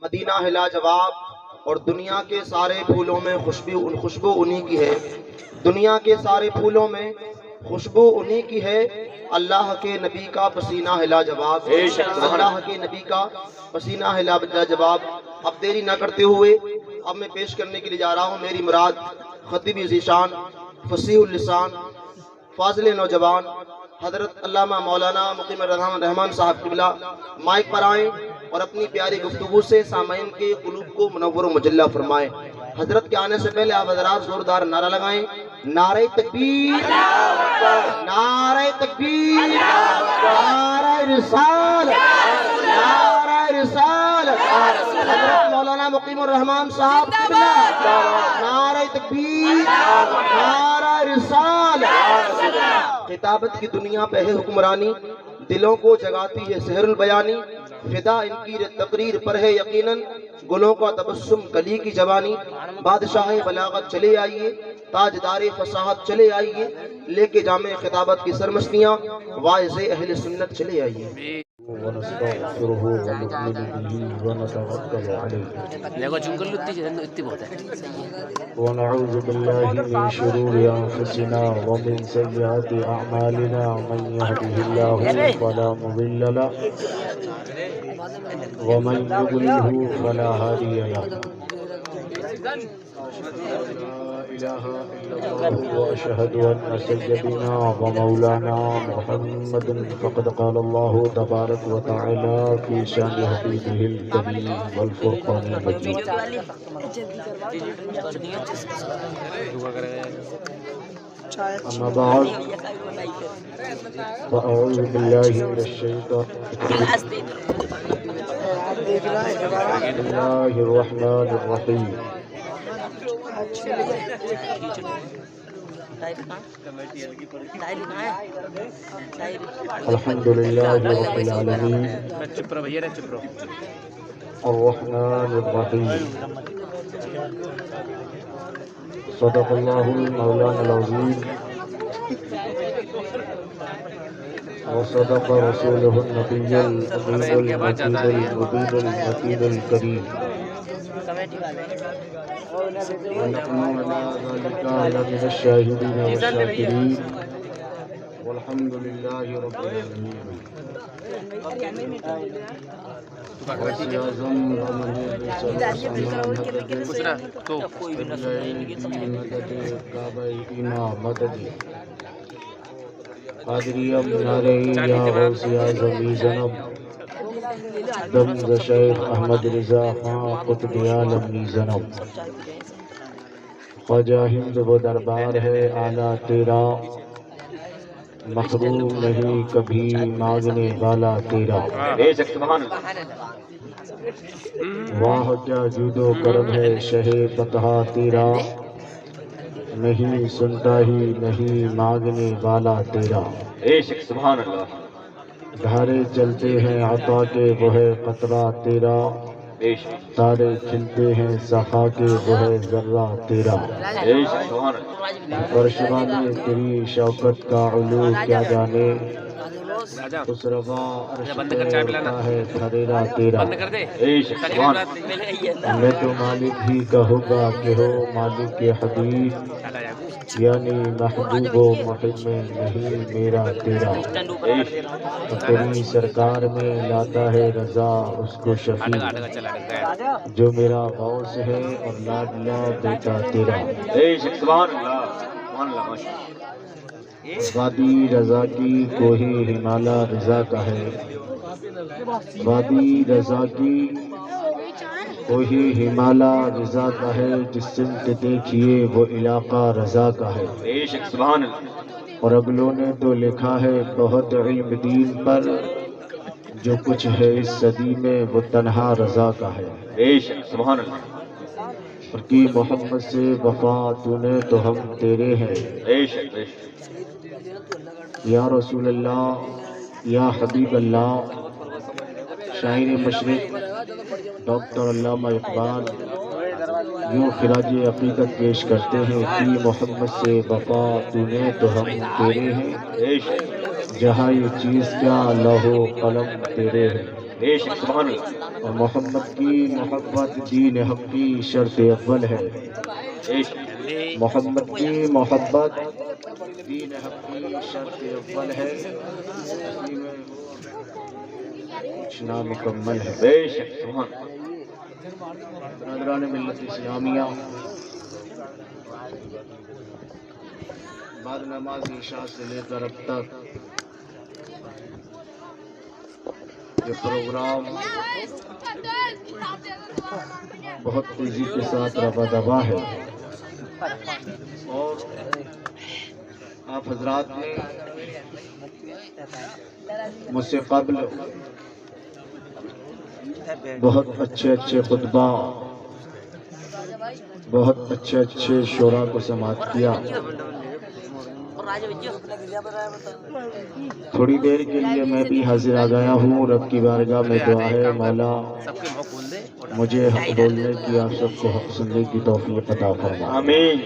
مدینہ ہے لاجواب اور دنیا کے سارے پھولوں میں خوشبو انہی کی ہے، دنیا کے سارے پھولوں میں خوشبو انہی کی ہے۔ اللہ کے نبی کا پسینہ ہے لاجواب، اللہ کے نبی کا پسینہ ہے لاجواب۔ اب دیری نہ کرتے ہوئے اب میں پیش کرنے کے لیے جا رہا ہوں میری مراد خطیب ذیشان، فصیح اللسان، فاضل نوجوان حضرت علامہ مولانا مقیم الرحمان صاحب قبلہ مائک پر آئیں اور اپنی پیاری گفتگو سے سامعین کے قلوب کو منور و مجلہ فرمائیں۔ حضرت کے آنے سے پہلے آپ حضرات زوردار نعرہ لگائیں، نعرہ تکبیر، نعرہ تکبیر، نعرہ رسالت، نعرہ رسالت، حضرت مولانا مقیم الرحمان صاحب قبلہ، نعرہ تکبیر، نعرہ رسالت۔ خطابت کی دنیا پہ ہے حکمرانی، دلوں کو جگاتی ہے سحر البیانی، فدا ان کی تقریر پر ہے یقیناً، گلوں کا تبسم کلی کی جوانی۔ بادشاہ بلاغت چلے آئیے، تاجدار فصاحت چلے آئیے، لے کے جامع خطابت کی سرمستیاں، واعظ اہل سنت چلے آئیے۔ ونستغفره ونؤمن به ونتوكل عليه ونعوذ بالله من شرور أنفسنا ومن سيئات أعمالنا من يهده الله فلا مضل له ومن يضلله فلا هادي له لا إله إلا الله وأشهد أن سيدنا ومولانا محمد فقد قال الله تبارك وتعالى في شان حبيبه الكريم والفرقان المجيد أما بعد فأعوذ بالله من الشيطان بسم الله الرحمن الرحيم الحمد لله رب العالمين الرحمن الرحيم صدق الله المولانا العظيم وصدق رسوله النبي الأمين المجيد المبين المتين الكريم ونحن على ذلك لمن الشاهدين والشاكرين والحمد لله رب العالمين۔ غوث اعظم مدد کعبہ اینا مدد قادریہ منارے یا غوث اعظم زنب دم شیخ احمد رضا خان قطب عالم زنب خواجہ ہند وہ دربار ہے اعلیٰ تیرا، محروم نہیں کبھی مانگنے والا تیرا۔ واہ کیا جود و کرم ہے شہ فتح تیرا، نہیں سنتا ہی نہیں مانگنے والا تیرا۔ دھارے چلتے ہیں عطا کے وہ ہے قطرہ تیرا، تارے کھلتے ہیں صفا کے وہ ہے ذرہ تیرا۔ فرشوان تیری شوکت کا علو کیا جانے، اس روا عرش پہ اڑتا ہے پھریرا تیرا۔ میں تو مالک ہی کہوں گا کہ ہو مالک کے حبیب، یعنی محبوب و محب میں نہیں میرا تیرا۔ تیری سرکار میں لاتا ہے رضا اس کو شفیع، جو میرا غوث ہے اور لاڈلا بیٹا تیرا۔ وادی رضا کی کوہی ہمالا رضا کا ہے، وادی رضا کی کوہی ہمالا رضا کا ہے، جس سمت دیکھیے وہ علاقہ رضا کا ہے۔ اور اگلوں نے تو لکھا ہے بہت علم دین پر، جو کچھ ہے اس صدی میں وہ تنہا رضا کا ہے۔ اور کی محمد سے وفا تو نے تو ہم تیرے ہیں، یا رسول اللہ یا حبیب اللہ۔ شاعر مشرق ڈاکٹر علامہ اقبال یوں خراج عقیدت پیش کرتے ہیں کہ محمد سے وفا تو نے تو ہم تیرے ہیں، جہاں یہ چیز کیا لوح و قلم تیرے ہیں۔ اور محمد کی محبت دین حق کی شرط اول ہے. محمد کی محبت دین حق کی شرط اول ہے. اسی میں کچھ نامکمل ہے. بے شک برادران ملت اسلامیہ، بعد نماز عشاء سے لے کر اب تک یہ پروگرام بہت تیزی کے ساتھ رفع دفع ہے، اور آپ حضرات نے مجھ سے قبل بہت اچھے خطبہ، بہت اچھے شعراء کو سماعت کیا. تھوڑی دیر کے لیے میں بھی حاضر آ گیا ہوں. رب کی بارگاہ میں دعا ہے مولا مجھے حق بولنے کی، آپ سب کو حق سننے کی توفیق عطا فرما. آمین.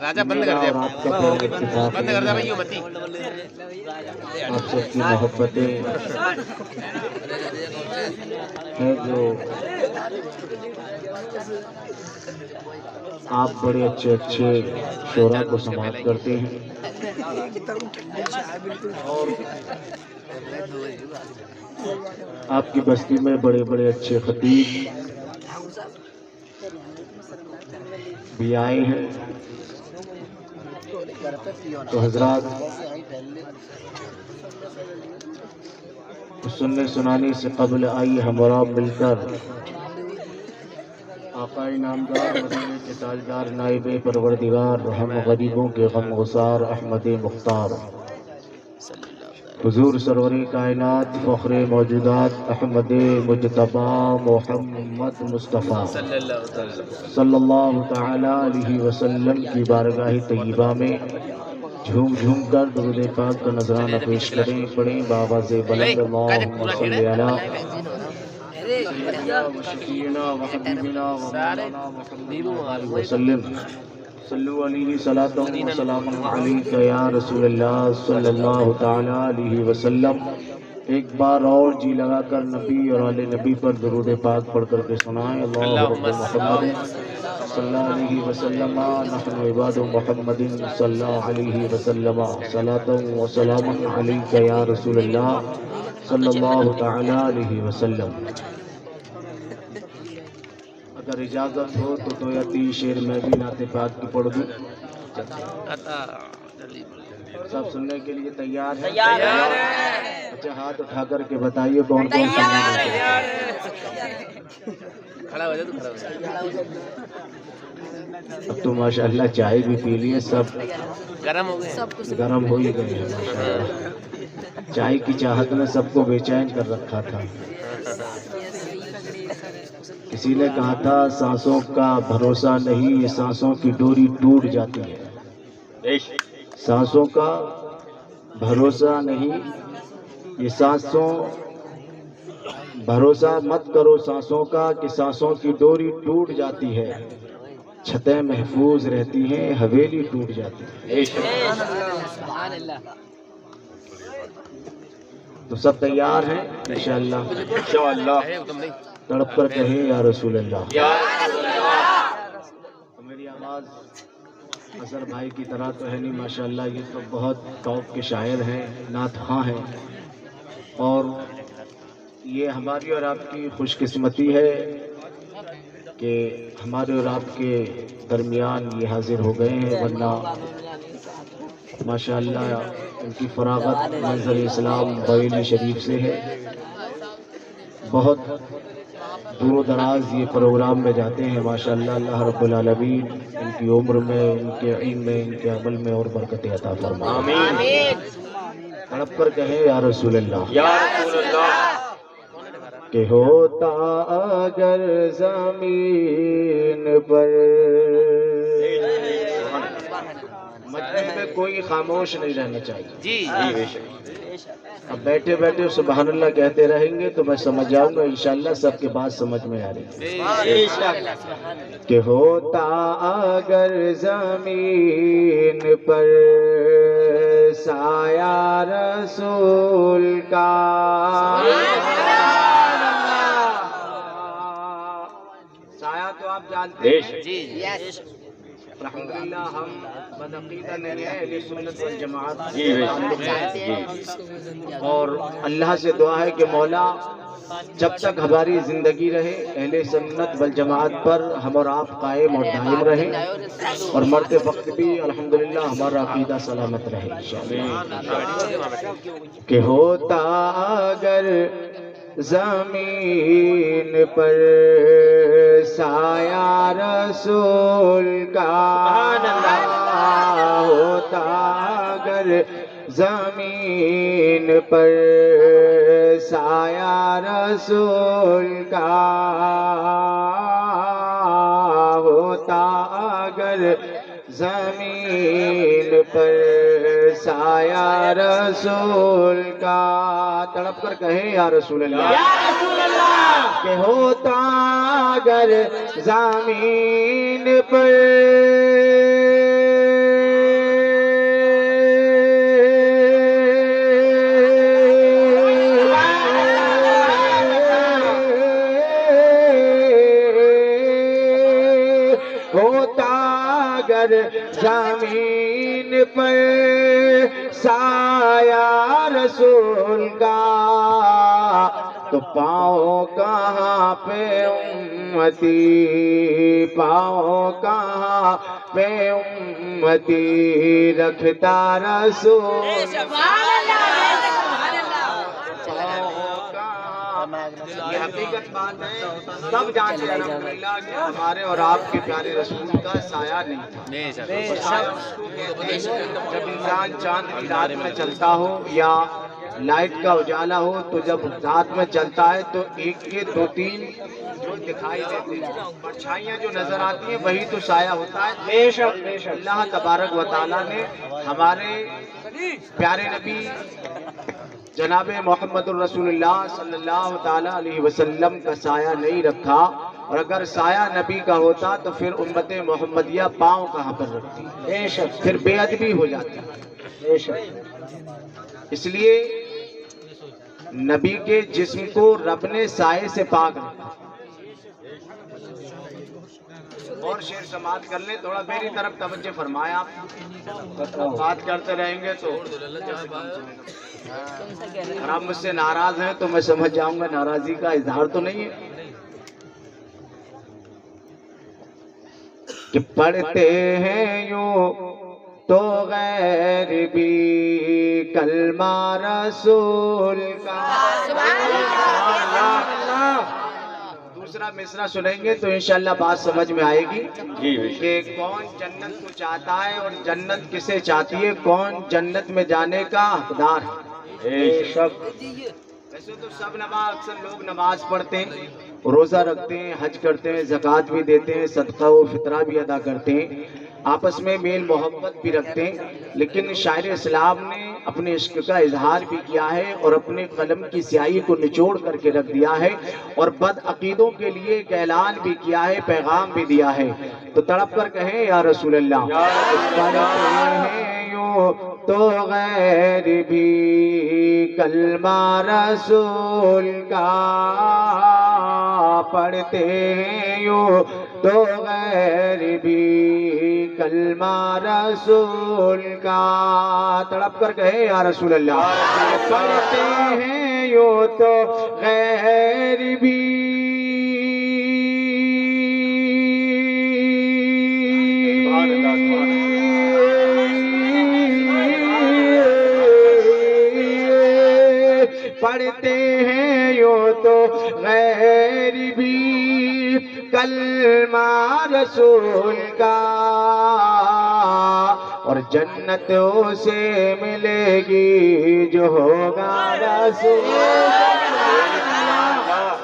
راجا بند کر دے، بند کر دے بھائی، بتی آپ سب کی محبتیں ہیں جو آپ بڑے اچھے شعراء کو سماعت کرتے ہیں، اور آپ کی بستی میں بڑے اچھے خطیب بھی آئے ہیں. تو حضرات سننے سنانے سے قبل آئیے ہمارا مل کر آقا نامدار مدینے کے تاجدار نائب پروردگار ہم غریبوں کے غم گسار احمد مختار حضور سرور کائنات فخر موجودات احمد مجتبی محمد مصطفیٰ صلی اللہ تعالی علیہ وسلم کی بارگاہ طیبہ میں جھوم کر درود پاک کا نذرانہ پیش کریں. پڑھیں بآواز بلند اللہم صلی علی سیدنا و شفیعنا و حبیبنا و مولانا محمد وسلم. صلو علیہ صلاۃ و سلام علیک یا رسول اللہ صلی اللہ تعالی علیہ وسلم. ایک بار اور جی لگا کر نبی اور آل نبی پر درود پاک پڑھ کر کے سنائیں. اللہم محمد صلی اللہ علیہ وسلم نحن عباد محمد صلی اللہ علیہ وسلم صلاۃ و سلام علیک یا رسول اللہ صلی اللہ تعالی علیہ وسلم. اگر اجازت ہو تو 2 یا 3 شعر میں بھی نعت پاک کی پڑھ دوں. سب سننے کے لیے تیار ہیں؟ اچھا ہاتھ اٹھا کر کے بتائیے کون سننے کے لیے؟ اب تو ماشاءاللہ چائے بھی پی لیے، سب گرم ہو ہی گئے ہیں. چائے کی چاہت نے سب کو بے چین کر رکھا تھا. کسی نے کہا تھا سانسوں کا بھروسہ نہیں، یہ سانسوں کی ڈوری ٹوٹ جاتی ہے. سانسوں کا بھروسہ نہیں، یہ سانسوں بھروسہ مت کرو سانسوں کا کہ سانسوں کی ڈوری ٹوٹ جاتی ہے. چھتیں محفوظ رہتی ہیں، حویلی ٹوٹ جاتی ہے. تو سب تیار ہیں انشاءاللہ؟ تڑپ کر کہیں یا رسول اللہ. میری آواز اظہر بھائی کی طرح تو ہے نہیں ماشاءاللہ، یہ تو بہت ٹاپ کے شاعر ہیں، نعت خواں ہیں، اور یہ ہماری اور آپ کی خوش قسمتی ہے کہ ہمارے اور آپ کے درمیان یہ حاضر ہو گئے ہیں، ورنہ ماشاءاللہ ان کی فراغت منظر اسلام بریلی شریف سے ہے. بہت دور و دراز یہ پروگرام میں جاتے ہیں ماشاءاللہ. اللہ رب العالمین ان کی عمر میں، ان کے علم میں، ان کے عمل میں اور برکت عطا فرمائے. آمین. تڑپ کر کہیں یا رسول اللہ. کہ ہوتا اگر زمین پر، مجلس میں کوئی خاموش نہیں رہنا چاہیے. جی اب بیٹھے بیٹھے سبحان اللہ کہتے رہیں گے تو میں سمجھ جاؤں گا انشاءاللہ سب کے بات سمجھ میں آ رہی ہے. کہ ہوتا اگر زمین پر سایہ رسول کا سایہ تو آپ جانتے ہیں جی الحمدللہ ہم بدعقیدہ نہیں ہیں، اہل سنت والجماعت جی اور اللہ سے دعا ہے کہ مولا جب تک ہماری زندگی رہے اہل سنت والجماعت پر ہم اور آپ قائم اور دائم رہیں اور مرتے وقت بھی الحمدللہ ہمارا عقیدہ سلامت رہے انشاءاللہ۔ کہ ہوتا اگر زمین پر سایہ رسول کا ہوتا اگر زمین پر سایہ رسول کا ہوتا اگر زمین پر سایہ رسول کا تڑپ کر کہیں یا رسول اللہ کہ ہوتا اگر زمین پر زمین پر سایہ رسول کا تو پاؤں کہاں پہ امتی پاؤں کہاں پہ امتی رکھتا رسول یہ حقیقت بات ہے سب جانتے ہیں الحمدللہ کہ ہمارے اور آپ کے پیارے رسول کا سایہ نہیں تھا۔ سایہ اس کو کہتے ہیں جب انسان چاند کی رات میں چلتا ہو یا لائٹ کا اجالا ہو تو جب رات میں چلتا ہے تو ایک کے دو تین جو دکھائی دیتے ہیں پرچھائیاں جو نظر آتی ہیں وہی تو سایہ ہوتا ہے۔ بے شک اللہ تبارک و تعالیٰ نے ہمارے پیارے نبی جناب محمد الرسول اللہ صلی اللہ تعالیٰ علیہ وسلم کا سایہ نہیں رکھا، اور اگر سایہ نبی کا ہوتا تو پھر امت محمدیہ پاؤں کہاں پر رکھتی، بے شک پھر بے ادبی ہو جاتی، بے شک۔ اس لیے نبی کے جسم کو رب نے سائے سے پاک رکھا۔ اور شعر سماعت کر لیں، تھوڑا میری طرف توجہ فرمائیں، آپ بات کرتے رہیں گے تو اگر آپ مجھ سے ناراض ہیں تو میں سمجھ جاؤں گا ناراضی کا اظہار تو نہیں ہے کہ پڑھتے ہیں یوں تو غیر بھی کلمہ رسول کا۔ دوسرا مصرع سنیں گے تو انشاءاللہ بات سمجھ میں آئے گی کہ کون جنت کو چاہتا ہے اور جنت کسے چاہتی ہے، کون جنت میں جانے کا حقدار ہے۔ ویسے تو سب اکثر لوگ نماز پڑھتے ہیں، روزہ رکھتے ہیں، حج کرتے ہیں، زکوٰۃ بھی دیتے ہیں، صدقہ و فطرہ بھی ادا کرتے ہیں، آپس میں میل محبت بھی رکھتے ہیں، لیکن شاعر اسلام نے اپنے عشق کا اظہار بھی کیا ہے اور اپنے قلم کی سیاہی کو نچوڑ کر کے رکھ دیا ہے اور بد عقیدوں کے لیے ایک اعلان بھی کیا ہے، پیغام بھی دیا ہے۔ تو تڑپ کر کہیں یا رسول اللہ، تو غیر بھی کلمہ رسول کا پڑھتے ہیں یوں تو غیر بھی کلمہ رسول کا تڑپ کر کہے یا رسول اللہ، پڑھتے ہیں یوں تو غیر بھی پڑھتے ہیں یوں تو غیر بھی کلمہ رسول کا، اور جنت اسے ملے گی جو ہوگا رسول کا،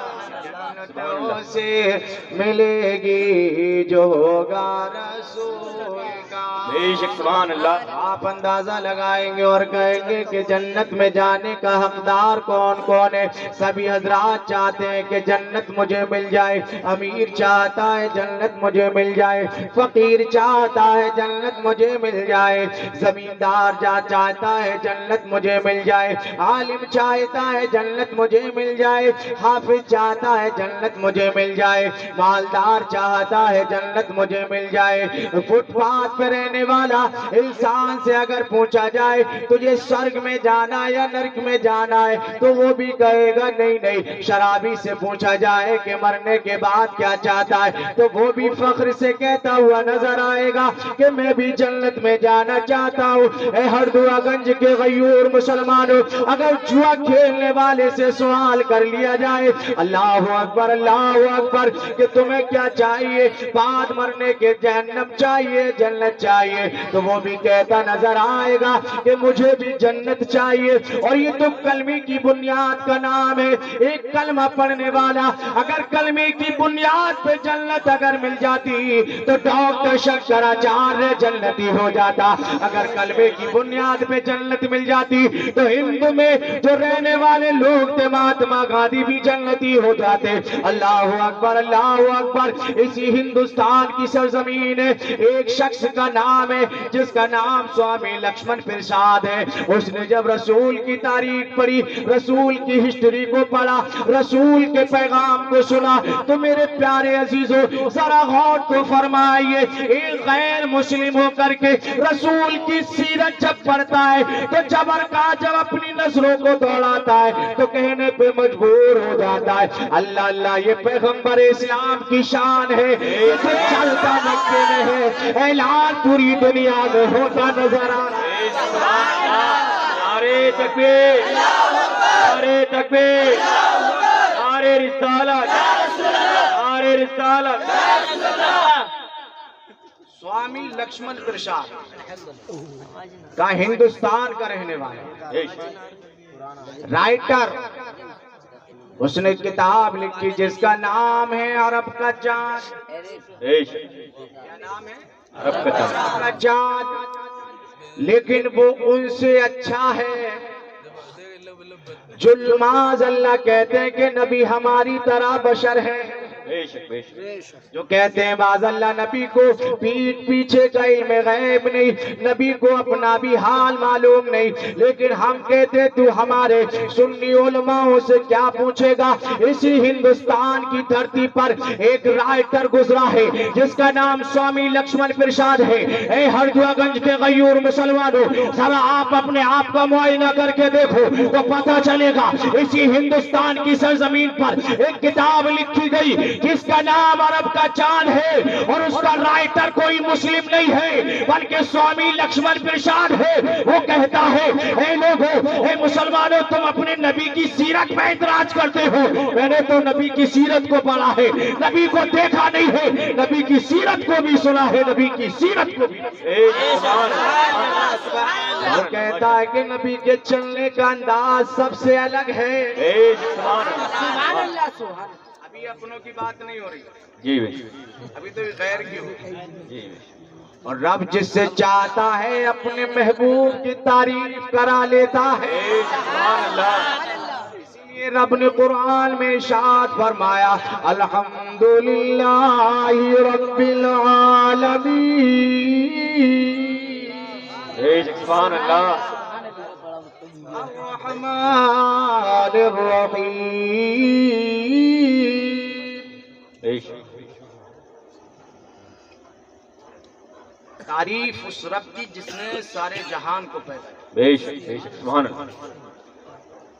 جنت اسے ملے گی جو ہوگا رسول کا۔ بے شک سبحان اللہ. آپ اندازہ لگائیں گے اور کہیں گے کہ جنت میں جانے کا حقدار کون کون ہے. سبھی حضرات چاہتے ہیں کہ جنت مجھے مل جائے. امیر چاہتا ہے جنت مجھے مل جائے, فقیر چاہتا ہے جنت مجھے مل جائے, زمیندار چاہتا ہے جنت مجھے مل جائے, عالم چاہتا ہے جنت مجھے مل جائے, حافظ چاہتا ہے جنت مجھے مل جائے, مالدار چاہتا ہے جنت مجھے مل جائے. فٹ پاتھ پہ رہنے والا انسان سے اگر پوچھا جائے تجھے سرگ میں جانا یا نرک میں جانا ہے تو وہ بھی کہے گا نہیں نہیں. شرابی سے پوچھا جائے کہ مرنے کے بعد کیا چاہتا ہے تو وہ بھی فخر سے کہتا ہوا نظر آئے گا کہ میں بھی جنت میں جانا چاہتا ہوں. اے ہردوا گنج کے غیور مسلمانوں, اگر جوا کھیلنے والے سے سوال کر لیا جائے اللہ اکبر کہ تمہیں کیا چاہیے, بعد مرنے کے جہنم چاہیے جنت چاہیے, تو وہ بھی کہتا نظر آئے گا کہ مجھے بھی جنت چاہیے. اور یہ تو کلمے کی بنیاد کا نام ہے. ایک کلمہ پڑھنے والا اگر کلمے کی بنیاد پہ جنت اگر مل جاتی تو ڈاکٹر شنکراچاریہ جنتی ہو جاتا. اگر کلمے کی بنیاد پہ جنت مل جاتی تو ہند میں جو رہنے والے لوگ تھے مہاتما گاندھی بھی جنتی ہو جاتے. اللہ اکبر اللہ اکبر. اسی ہندوستان کی سرزمین ہے ایک شخص کا نام ہے جس کا نام سوامی لکشمن پرساد ہے. اس نے جب رسول کی تاریخ پڑھی, رسول کی ہسٹری کو پڑھا, رسول کے پیغام کو سنا تو میرے پیارے عزیزوں ذرا غور تو فرمائیے. ایک غیر مسلم ہو کر کے رسول کی سیرت جب پڑھتا ہے تو جبر کا جب اپنی نسلوں کو دوڑاتا ہے تو کہنے پہ مجبور ہو جاتا ہے اللہ اللہ یہ پیغمبر اسلام کی شان ہے. اسے چلتا مکے میں ہے, اعلان پوری دنیا میں ہوتا نظر آ رہا ہے. نعرے تکبیر, نعرے تکبیر, نعرے رسالت, نعرے رسالت. سوامی لکشمن پرساد کا ہندوستان کا رہنے والا رائٹر, اس نے کتاب لکھی جس کا نام ہے عرب کا چاند. کیا نام ہے؟ عرب کا چاند. لیکن وہ ان سے اچھا ہے جو نماز اللہ کہتے ہیں کہ نبی ہماری طرح بشر ہے. جو کہتے ہیں باز اللہ نبی کو پیٹ پیچھے کا علم غیب نہیں, نبی کو اپنا بھی حال معلوم نہیں, لیکن ہم کہتے تو ہمارے سنی علماء سے کیا پوچھے گا. اسی ہندوستان کی دھرتی پر ایک رائٹر گزرا ہے جس کا نام سوامی لکشمن پرساد ہے. اے ہردوا گنج کے غیور مسلمانوں, ذرا آپ اپنے آپ کا معائنہ کر کے دیکھو تو پتہ چلے گا. اسی ہندوستان کی سرزمین پر ایک کتاب لکھی گئی جس کا نام عرب کا چاند ہے اور اس کا رائٹر کوئی مسلم نہیں ہے بلکہ سوامی لکشمن پرساد ہے. وہ کہتا ہے اے لوگوں, اے مسلمانوں, تم اپنے نبی کی سیرت میں اعتراض کرتے ہو. میں نے تو نبی کی سیرت کو پڑھا ہے, نبی کو دیکھا نہیں ہے, نبی کی سیرت کو بھی سنا ہے, نبی کی سیرت کو بھی. وہ کہتا ہے کہ نبی کے چلنے کا انداز سب سے الگ ہے. سبحان اللہ. ابھی اپنوں کی بات نہیں ہو رہی جی, ابھی تو غیر کی ہو رہی. اور رب جس سے چاہتا ہے اپنے محبوب کی تعریف کرا لیتا ہے. اسی لیے رب نے قرآن میں ارشاد فرمایا الحمدللہ رب العالمین. سبحان اللہ. الرحمن الرحیم. تعریف اس رب کی جس نے سارے جہان کو پیدا کیا,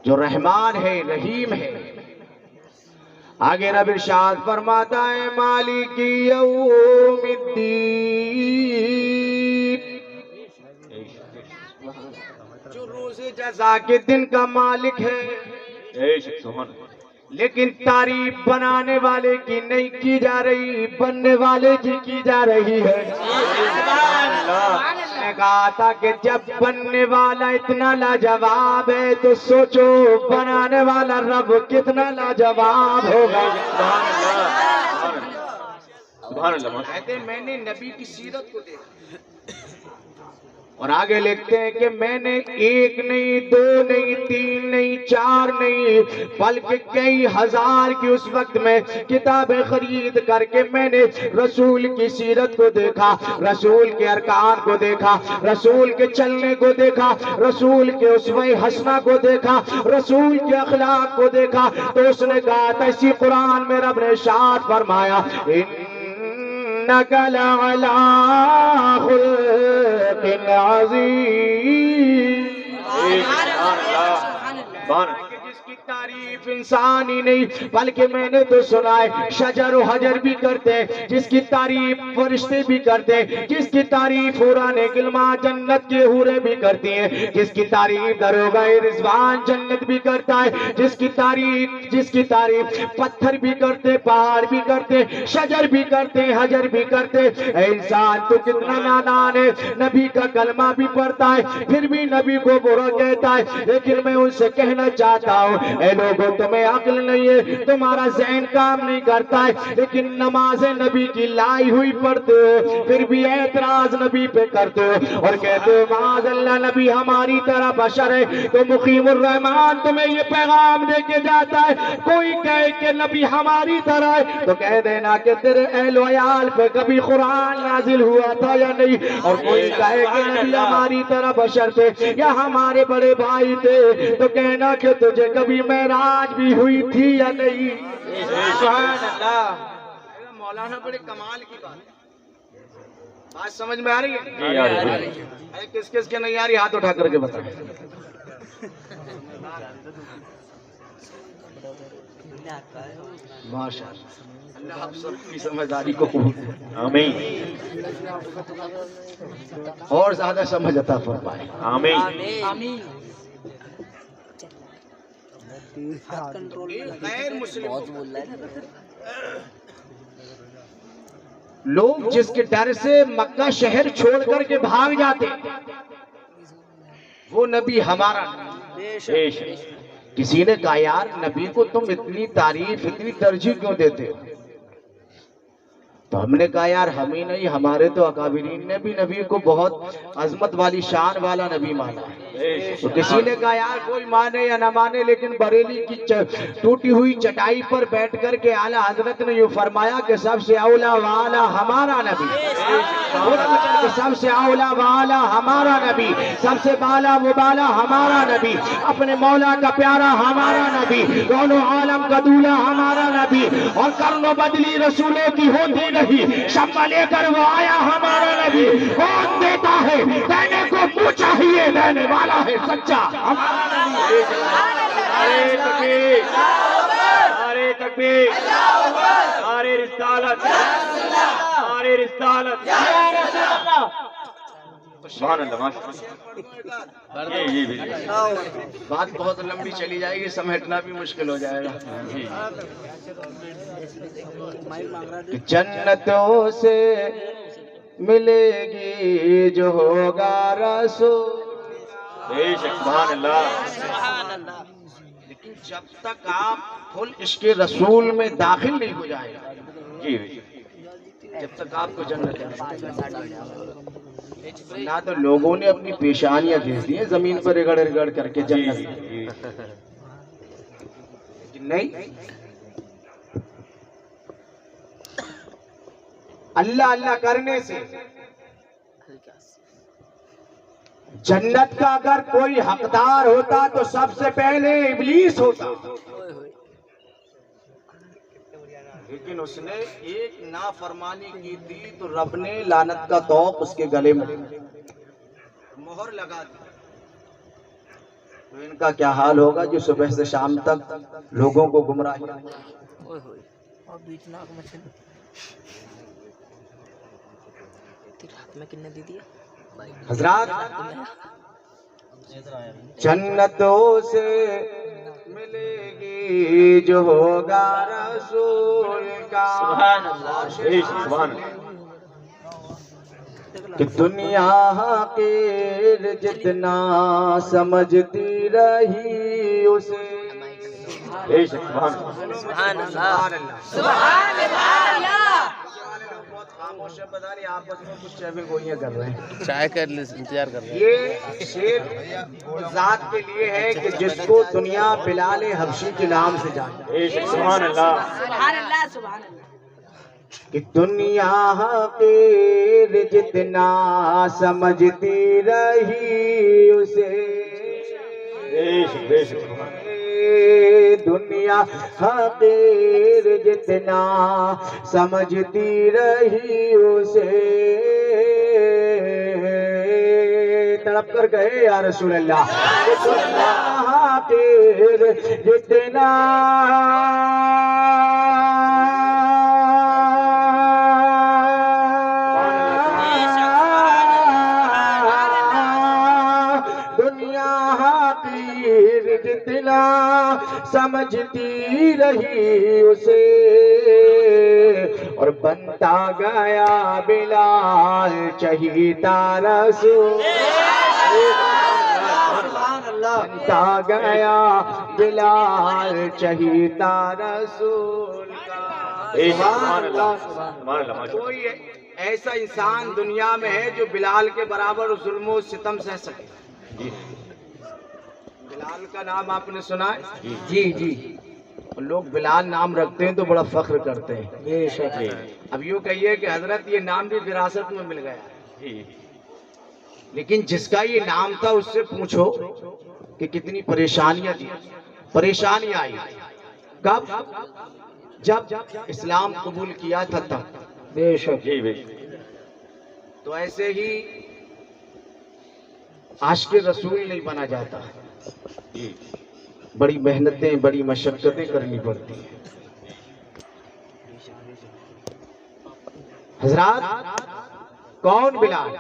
جو رحمان ہے رحیم ہے. آگے رب ارشاد فرماتا ہے مالک یوم الدین, جو روز جزا کے دن کا مالک ہے. لیکن تعریف بنانے والے کی نہیں کی جا رہی, بننے والے کی جا رہی ہے. نے کہا تھا کہ جب بننے والا اتنا لاجواب ہے تو سوچو بنانے والا رب کتنا لاجواب ہوگا. کہتے میں نے نبی کی سیرت کو دیکھا, اور آگے لکھتے ہیں کہ میں نے ایک نہیں، دو نہیں، تین نہیں، چار نہیں، بلکہ کئی ہزار کی اس وقت میں کتابیں خرید کر کے میں نے رسول کی سیرت کو دیکھا، رسول کے ارکان کو دیکھا، رسول کے چلنے کو دیکھا، رسول کے اسوہ حسنہ کو دیکھا، رسول کے اخلاق کو دیکھا، تو اس نے کہا تھا اسی قرآن میں رب نے ارشاد فرمایا إنك لعلى خلق عظيم. جس کی تعریف انسان ہی نہیں بلکہ میں نے تو سنا ہے شجر و حجر بھی کرتے ہیں، جس کی تعریف فرشتے بھی کرتے ہیں، جس کی تعریف حوران غلمان جنت کے حوریں بھی کرتی ہیں، جس کی تعریف دروغہ رضوان جنت بھی کرتا ہے، جس کی تعریف پتھر بھی کرتے، پہاڑ بھی کرتے، شجر بھی کرتے، حجر بھی کرتے. اے انسان تو کتنا نادان ہے، نبی کا کلمہ بھی پڑھتا ہے پھر بھی نبی کو برا کہتا ہے. لیکن میں ان سے کہنا چاہتا ہوں اے لوگوں تمہیں عقل نہیں ہے، تمہارا ذہن کام نہیں کرتا ہے، لیکن نماز نبی کی لائی ہوئی پڑھتے ہو پھر بھی اعتراض نبی پہ کرتے ہو اور کہتے ہو معاذ اللہ نبی ہماری طرح بشر ہے. تو مقیم الرحمان تمہیں یہ پیغام دے کے جاتا ہے کوئی کہے کہ نبی ہماری طرح ہے تو کہہ دینا کہ تیرے اہل و عیال پہ کبھی قرآن نازل ہوا تھا یا نہیں، اور کوئی کہے کہ نبی ہماری طرح بشر تھے یا ہمارے بڑے بھائی تھے تو کہنا کہ تجھے کبھی معراج بھی ہوئی تھی یا نہیں. سبحان اللہ. مولانا بڑے کمال کی بات سمجھ میں آ رہی ہے؟ کس کس کے نہیں آ رہی ہاتھ اٹھا کر کے بتائیں. ماشاء اللہ آپ سب کی سمجھداری کو آمین اور زیادہ سمجھ عطا فرمائے. آمین. غیر مسلم لوگ جس کے ڈر سے مکہ شہر چھوڑ کر کے بھاگ جاتے وہ نبی ہمارا نہیں. کسی نے کہا یار نبی کو تم اتنی تعریف اتنی ترجیح کیوں دیتے ہو؟ تو ہم نے کہا یار ہم ہی نہیں ہمارے تو اکابرین نے بھی نبی کو بہت عظمت والی شان والا نبی مانا ہے. تو کسی نے کہا یار کوئی مانے یا نہ مانے لیکن بریلی کی ٹوٹی ہوئی چٹائی پر بیٹھ کر کے اعلیٰ حضرت نے یہ فرمایا کہ سب سے اولا والا ہمارا نبی، سب سے اولا والا ہمارا نبی، سب سے بالا و بالا ہمارا نبی، اپنے مولا کا پیارا ہمارا نبی، دونوں عالم کا دولہ ہمارا نبی، اور کرن و بدلی رسولوں کی ہوتی نہیں، شمع لے کر وہ آیا ہمارا نبی. کون دیتا ہے دینے کو منہ چاہیے، دینے والا ہے سچا ہمارا نبی. نعرہ تکبیر، نعرہ تکبیر، نعرہ رسالت، نعرہ رسالت. سبحان اللہ ماشاءاللہ. بات بہت لمبی چلی جائے گی، سمیٹنا بھی مشکل ہو جائے گا. جنتوں سے ملے گی جو ہوگا رسول. سبحان اللہ. لیکن جب تک آپ فل عشق رسول میں داخل نہیں ہو جائے گا جب تک آپ کو جنت نہ تو لوگوں نے اپنی پیشانیاں گھس دی ہیں زمین پر رگڑ رگڑ کر کے جنت نہیں. اللہ اللہ کرنے سے جنت کا اگر کوئی حقدار ہوتا تو سب سے پہلے ابلیس ہوتا، لیکن اس نے ایک نافرمانی کی تھی تو رب نے لعنت کا طوق اس کے گلے میں مہر لگا دی. تو ان کا کیا حال ہوگا جو صبح سے شام تک لوگوں کو گمراہ حضرات. جنتوں سے ملے گی جو ہوگا رسول کا. سبحان اللہ. کہ دنیا حقیر جتنا سمجھتی رہی اسے. سبحان اللہ. سبحان اللہ. خاموش ہے، پتہ نہیں آپس میں کچھ چہبے گوئیاں کر رہے ہیں. چائے کا انتظار کر رہے ہیں. یہ شیر ذات کے لیے ہے کہ جس کو دنیا بلال حبشی کے نام سے جانتی ہے. سبحان اللہ. سبحان اللہ سبحان اللہ. کہ دنیا حقیر جتنا سمجھتی رہی اسے، بے شک. دنیا حقیر جتنا سمجھتی رہی اسے، تڑپ کر کہے یا رسول اللہ. دنیا حقیر جتنا جتنا سمجھتی رہی اسے، اور بنتا گیا بلال چہیتا رسول، بنتا گیا بلال چہیتا رسول کا. کوئی ایسا انسان دنیا میں ہے جو بلال کے برابر ظلم و ستم سہ سکے؟ بلال کا نام آپ نے سنا ہے؟ جی. لوگ بلال نام رکھتے ہیں تو بڑا فخر کرتے ہیں. اب یوں کہیے کہ حضرت یہ نام بھی وراثت میں مل گیا، لیکن جس کا یہ نام تھا اس سے پوچھو کہ کتنی پریشانیاں تھی. پریشانیاں آئی کب؟ جب اسلام قبول کیا تھا تب. بے شک. تو ایسے ہی عاشق رسول نہیں بنا جاتا، بڑی محنتیں بڑی مشقتیں کرنی پڑتی ہیں. حضرات کون بلال؟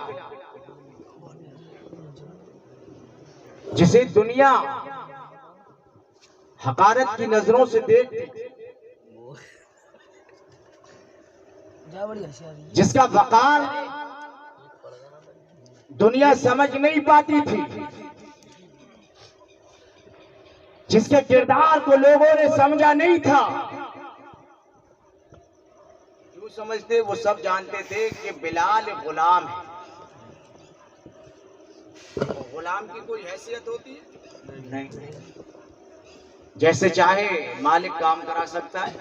جسے دنیا حقارت کی نظروں سے دیکھتی، جس کا وقار دنیا سمجھ نہیں پاتی تھی، جس کے کردار کو لوگوں نے سمجھا نہیں تھا. جو سمجھتے وہ سب جانتے تھے کہ بلال غلام ہے. غلام کی کوئی حیثیت ہوتی ہے؟ نہیں. جیسے چاہے مالک کام کرا سکتا ہے،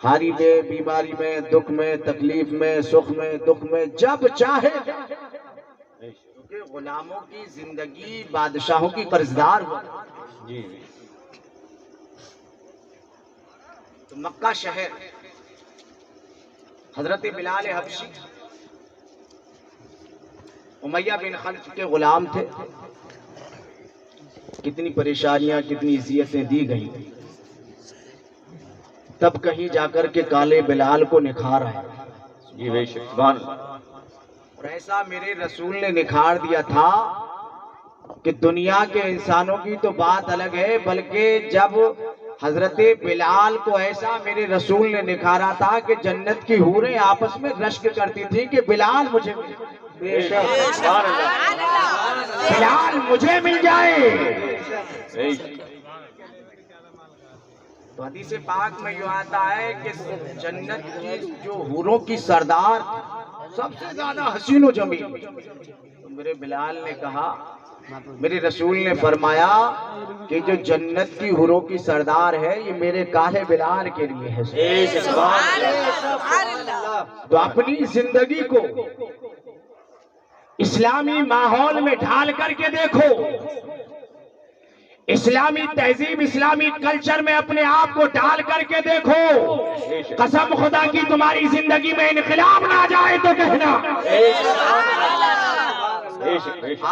ہاری میں، بیماری میں، دکھ میں، تکلیف میں، سکھ میں، دکھ میں، جب چاہے. غلاموں کی زندگی بادشاہوں کی قرضدار ہو. تو مکہ شہر حضرت بلال حبشی امیہ بن خلف کے غلام تھے. کتنی پریشانیاں کتنی اذیتیں دی گئی، تب کہیں جا کر کے کالے بلال کو نکھار آیا. بے شک. سبحان اللہ. اور ایسا میرے رسول نے نکھار دیا تھا کہ دنیا کے انسانوں کی تو بات الگ ہے، بلکہ جب حضرت بلال کو ایسا میرے رسول نے نکھارا تھا کہ جنت کی حوریں آپس میں رشک کرتی تھی کہ بلال مجھے مل جائے. بے شک. بلال مجھے مل جائے. تو حدیث پاک میں یوں آتا ہے کہ جنت کی جو حوروں کی سردار سب سے زیادہ حسین و جمیل، تو میرے بلال نے کہا، میرے رسول نے فرمایا کہ جو جنت کی حوروں کی سردار ہے یہ میرے کالے بلال کے لیے ہے. تو اپنی زندگی کو اسلامی ماحول میں ڈھال کر کے دیکھو، اسلامی تہذیب اسلامی کلچر میں اپنے آپ کو ڈال کر کے دیکھو. قسم خدا کی تمہاری زندگی میں انقلاب نہ آ جائے تو کہنا.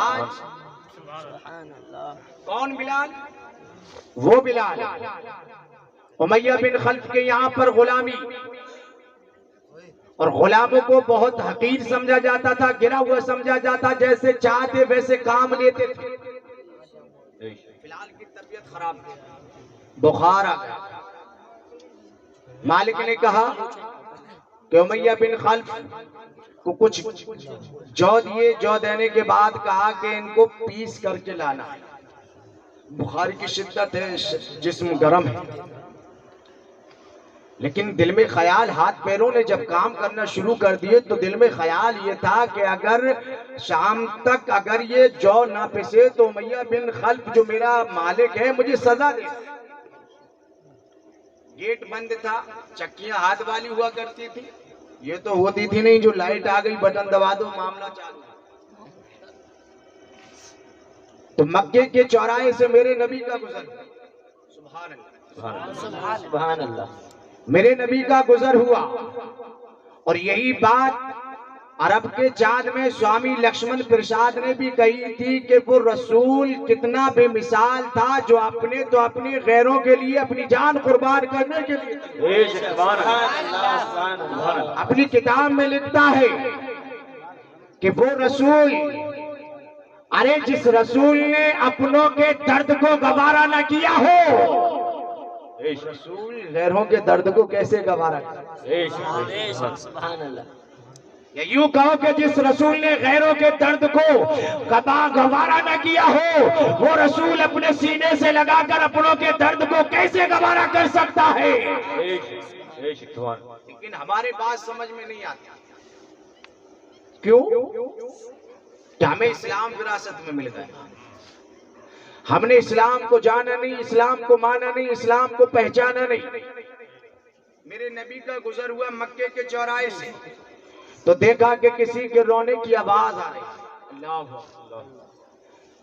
آج کون بلال؟ وہ بلال امیہ بن خلف کے یہاں پر غلامی، اور غلاموں کو بہت حقیر سمجھا جاتا تھا، گرا ہوا سمجھا جاتا، جیسے چاہتے ویسے کام لیتے تھے. بلال کی طبیعت خراب تھی، بخار آ گیا. مالک نے کہا کہ امیہ بن خلف کو کچھ جو دیے، جو دینے کے بعد کہا کہ ان کو پیس کر کے لانا. بخار کی شدت ہے، جسم گرم ہے. لیکن دل میں خیال، ہاتھ پیروں نے جب کام کرنا شروع کر دیے تو دل میں خیال یہ تھا کہ اگر شام تک اگر یہ جو نہ پسے تو امیہ بن خلف جو میرا مالک ہے مجھے سزا دے۔ گیٹ بند تھا، چکیاں ہاتھ والی ہوا کرتی تھی، یہ تو ہوتی تھی نہیں جو لائٹ آ گئی بٹن دبا دو معاملہ چالو۔ تو مکے کے چوراہے سے میرے نبی کا گزر، سبحان اللہ سبحان اللہ، میرے نبی کا گزر ہوا، اور یہی بات عرب کے چاند میں سوامی لکشمن پرساد نے بھی کہی تھی کہ وہ رسول کتنا بے مثال تھا جو اپنے تو اپنے غیروں کے لیے اپنی جان قربان کرنے کے لیے اپنی کتاب میں لکھتا ہے کہ وہ رسول، ارے جس رسول نے اپنوں کے درد کو گوارا نہ کیا ہو، رسول غیروں کے درد کو کیسے گوارا کیا؟ سبحان اللہ، یا یوں کہو کہ جس رسول نے غیروں کے درد کو گوارا نہ کیا ہو، وہ رسول اپنے سینے سے لگا کر اپنوں کے درد کو کیسے گوارا کر سکتا ہے؟ لیکن ہمارے بات سمجھ میں نہیں آتی، کیوں کہ ہمیں اسلام وراثت میں مل گیا، ہم نے اسلام کو جانا نہیں، اسلام کو مانا نہیں، اسلام کو پہچانا نہیں۔ میرے نبی کا گزر ہوا مکے کے چوراہے سے تو دیکھا کہ کسی کے رونے کی آواز آ رہی، اللہ،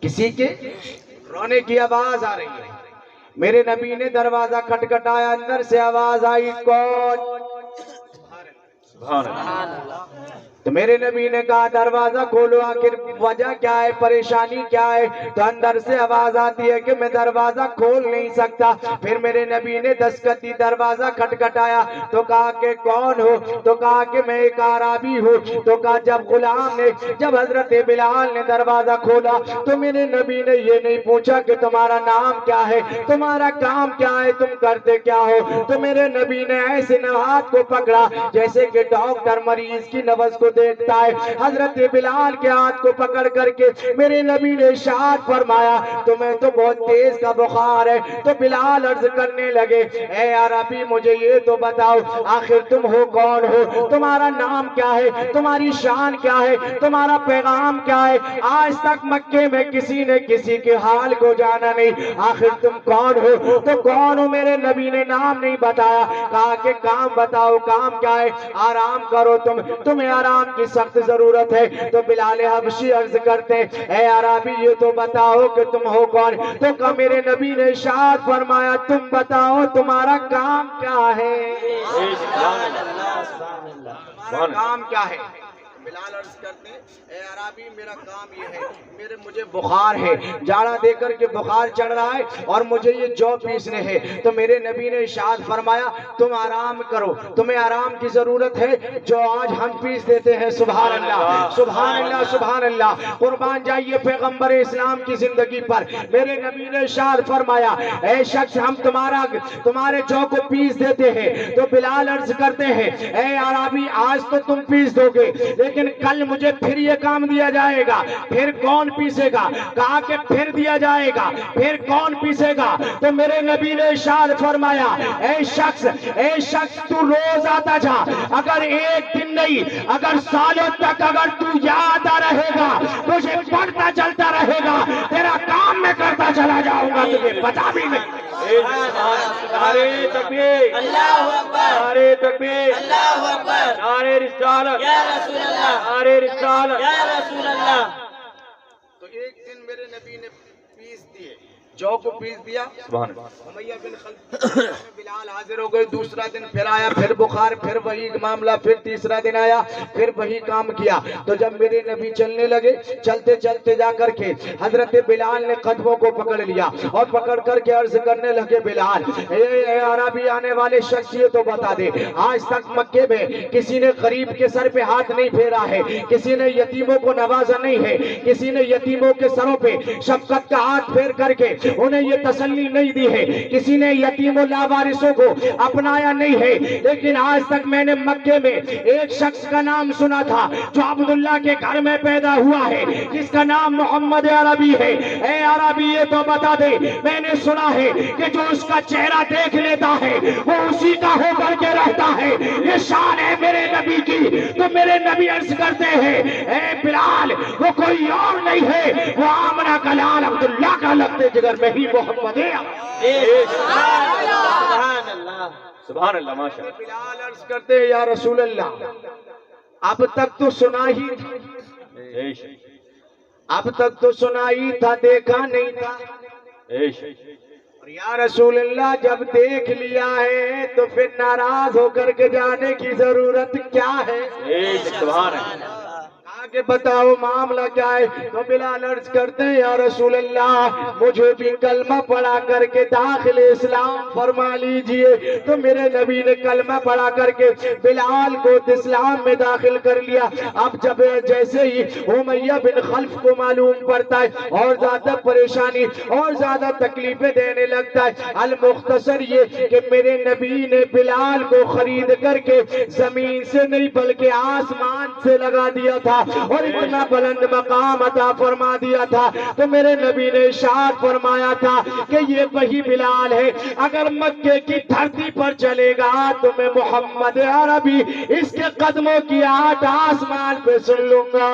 کسی کے رونے کی آواز آ رہی ہے۔ میرے نبی نے دروازہ کھٹکھٹایا، اندر سے آواز آئی، کون؟ تو میرے نبی نے کہا دروازہ کھولو، آخر وجہ کیا ہے، پریشانی کیا ہے؟ تو اندر سے آواز آتی ہے کہ میں دروازہ کھول نہیں سکتا۔ پھر میرے نبی نے دستک دی، دروازہ کھٹکھٹایا تو کہا کہ کون ہو؟ تو کہا کہ میں ایک اعرابی ہوں۔ تو کہا جب حضرت بلال نے دروازہ کھولا تو میرے نبی نے یہ نہیں پوچھا کہ تمہارا نام کیا ہے، تمہارا کام کیا ہے، تم کرتے کیا ہو؟ تو میرے نبی نے ایسے ہاتھ کو پکڑا جیسے کہ ڈاکٹر مریض کی نبض کو دیکھتا ہے۔ حضرت بلال کے ہاتھ کو پکڑ کر کے میرے نبی نے ارشاد فرمایا تمہیں تو بہت تیز کا بخار ہے۔ تو بلال عرض کرنے لگے اے عربی مجھے یہ تو بتاؤ آخر تم ہو کون ہو، تمہارا نام کیا ہے، تمہاری شان کیا ہے، تمہارا پیغام کیا ہے؟ آج تک مکے میں کسی نے کسی کے حال کو جانا نہیں، آخر تم کون ہو؟ تو کون ہو؟ میرے نبی نے نام نہیں بتایا، کہا کہ کام بتاؤ، کام کیا ہے؟ آرام کرو، تمہیں آرام کی سخت ضرورت ہے۔ تو بلال حبشی عرض کرتے اے عربی یہ تو بتاؤ کہ تم ہو کون؟ تو کہ میرے نبی نے ارشاد فرمایا تم بتاؤ تمہارا کام کیا ہے، تمہارا کام کیا ہے؟ بلال عرض کرتے اے عربی میرا کام یہ ہے، مجھے بخار ہے، جاڑا دے کر کے بخار چڑھ رہا ہے اور مجھے یہ جو پیسنے ہیں۔ تو میرے نبی نے ارشاد فرمایا تم آرام کرو، تمہیں آرام کی ضرورت ہے، جو آج ہم پیس دیتے ہیں۔ سبحان اللہ سبحان اللہ سبحان اللہ، قربان جائیے پیغمبر اسلام کی زندگی پر۔ میرے نبی نے ارشاد فرمایا اے شخص ہم تمہارے جو کو پیس دیتے ہیں۔ تو بلال عرض کرتے ہیں اے عربی آج تو تم پیس دو گے لیکن کل مجھے پھر یہ کام دیا جائے گا، پھر کون پیسے گا؟ کہا کہ پھر دیا جائے گا، پھر کون پیسے گا؟ تو میرے نبی نے ارشاد فرمایا اے شخص تو روز آتا جا، اگر ایک دن نہیں اگر سالوں تک اگر تو یاد آ رہے گا، تجھے پڑھتا چلتا رہے گا، تیرا کام میں کرتا چلا جاؤں گا، تجھے پتا بھی نہیں۔ نعرے تکبیر، اللہ اکبر، نعرے تکبیر، اللہ اکبر، نعرے رسالت، یا رسول اللہ، نعرے رسالت۔ یا رسول اللہ۔ تو ایک دن میرے نبی نے پیس دیے، جو کو پیس دیا، سبحان اللہ، امیہ بن خلف بلال حاضر ہو گئے۔ دوسرا دن پھر آیا، پھر بخار، پھر وہی معاملہ، پھر تیسرا دن آیا، پھر وہی کام کیا۔ تو جب میرے نبی چلنے لگے، چلتے چلتے جا کر کے حضرت بلال نے قدموں کو پکڑ لیا اور پکڑ کر کے عرض کرنے لگے بلال اے عربی آنے والے شخص یہ تو بتا دے آج تک مکے میں کسی نے غریب کے سر پہ ہاتھ نہیں پھیرا ہے، کسی نے یتیموں کو نوازا نہیں ہے، کسی نے یتیموں کے سروں پہ شفقت کا ہاتھ پھیر کر کے انہیں یہ تسلی نہیں دی ہے، کسی نے یتیم و لاوارثوں کو اپنایا نہیں ہے، لیکن آج تک میں نے مکے میں ایک شخص کا نام سنا تھا جو عبداللہ کے گھر میں پیدا ہوا ہے، جس کا نام محمد عربی ہے۔ اے عربی یہ تو بتا دے، میں نے سنا ہے کہ جو اس کا چہرہ دیکھ لیتا ہے وہ اسی کا ہو کر کے رہتا ہے، یہ شان ہے میرے نبی کی۔ تو میرے نبی عرض کرتے ہیں اے بلال وہ کوئی اور نہیں ہے، وہ آمنہ کا لال عبداللہ کا لگتے جگر میں ہی محمد ہے۔ سبحان اللہ ماشاءاللہ۔ بلال عرض کرتے ہیں یا رسول اللہ اب تک تو سنا ہی تھا، اب تک تو سنا ہی تھا، دیکھا نہیں تھا، اور یا رسول اللہ جب دیکھ لیا ہے تو پھر ناراض ہو کر کے جانے کی ضرورت کیا ہے؟ سبحان اللہ۔ کہ بتاؤ معاملہ کیا ہے؟ تو بلال عرض کرتے ہیں یا رسول اللہ مجھے بھی کلمہ پڑھا کر کے داخل اسلام فرما لیجئے۔ تو میرے نبی نے کلمہ پڑھا کر کے بلال کو اسلام میں داخل کر لیا۔ اب جب جیسے ہی امیہ بن خلف کو معلوم پڑتا ہے اور زیادہ پریشانی اور زیادہ تکلیفیں دینے لگتا ہے۔ المختصر یہ کہ میرے نبی نے بلال کو خرید کر کے زمین سے نہیں بلکہ آسمان سے لگا دیا تھا اور اتنا بلند مقام عطا فرما دیا تھا۔ تو میرے نبی نے ارشاد فرمایا تھا کہ یہ وہی بلال ہے، اگر مکے کی دھرتی پر چلے گا تو میں محمد عربی اس کے قدموں کی آہٹ آسمان پہ سن لوں گا۔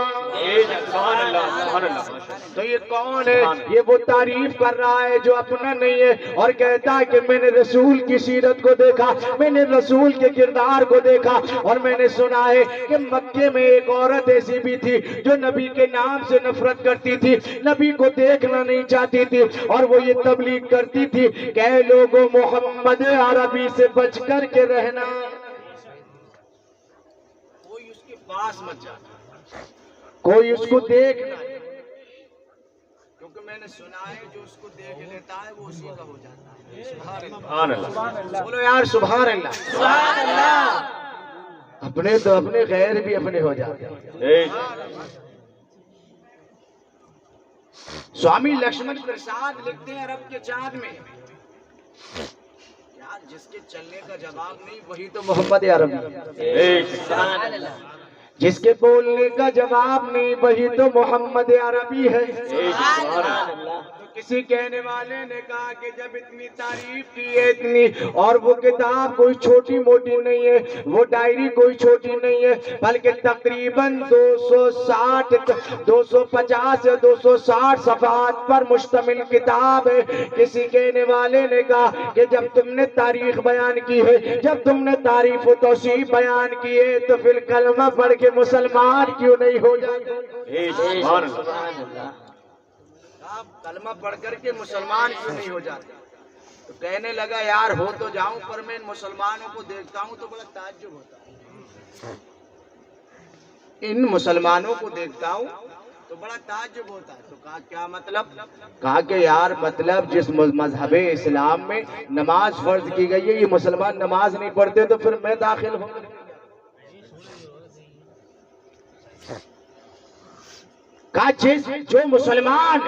تو یہ کون ہے؟ یہ وہ تعریف کر رہا ہے جو اپنا نہیں ہے اور کہتا ہے کہ میں نے رسول کی سیرت کو دیکھا، میں نے رسول کے کردار کو دیکھا، اور میں نے سنا ہے کہ مکے میں ایک عورت ایسی بھی تھی جو نبی کے نام سے نفرت کرتی تھی، نبی کو دیکھنا نہیں چاہتی تھی، اور وہ یہ تبلیغ کرتی تھی کہ اے لوگوں محمد عربی سے بچ کر کے رہنا، کوئی اس کے پاس مت جانا، کوئی اس کو دیکھنا، کیونکہ میں نے سنا ہے جو اس کو دیکھ لیتا ہے وہ اسی کا ہو جاتا ہے۔ سبحان اللہ، بولو یار سبحان اللہ، سبحان اللہ۔ اپنے تو اپنے غیر بھی اپنے ہو جاتے ہیں۔ سوامی لکشمن پرساد لکھتے ہیں عرب کے چاند میں یار جس کے چلنے کا جواب نہیں وہی تو محمد عربی ہے، جس کے بولنے کا جواب نہیں وہی تو محمد عربی ہے۔ کسی کہنے والے نے کہا کہ جب اتنی تعریف کی ہے اتنی، اور وہ کتاب کوئی چھوٹی موٹی نہیں ہے، وہ ڈائری کوئی چھوٹی نہیں ہے، بلکہ تقریباً 250 یا 260 صفحات پر مشتمل کتاب ہے۔ کسی کہنے والے نے کہا کہ جب تم نے تاریخ بیان کی ہے، جب تم نے تعریف و توصیف بیان کی ہے تو پھر کلمہ پڑھ کے مسلمان کیوں نہیں ہو جاتے؟ آپ کلمہ پڑھ کر کے مسلمان کیوں نہیں ہو جاتے؟ تو کہنے لگا یار ہو تو جاؤں پر میں ان مسلمانوں کو دیکھتا ہوں تو بڑا تعجب ہوتا ہے، ان مسلمانوں کو دیکھتا ہوں تو بڑا تعجب ہوتا ہے۔ تو کہا کیا مطلب؟ کہا کہ یار مطلب جس مذہب اسلام میں نماز فرض کی گئی ہے یہ مسلمان نماز نہیں پڑھتے تو پھر میں داخل ہوں۔ کہا جو مسلمان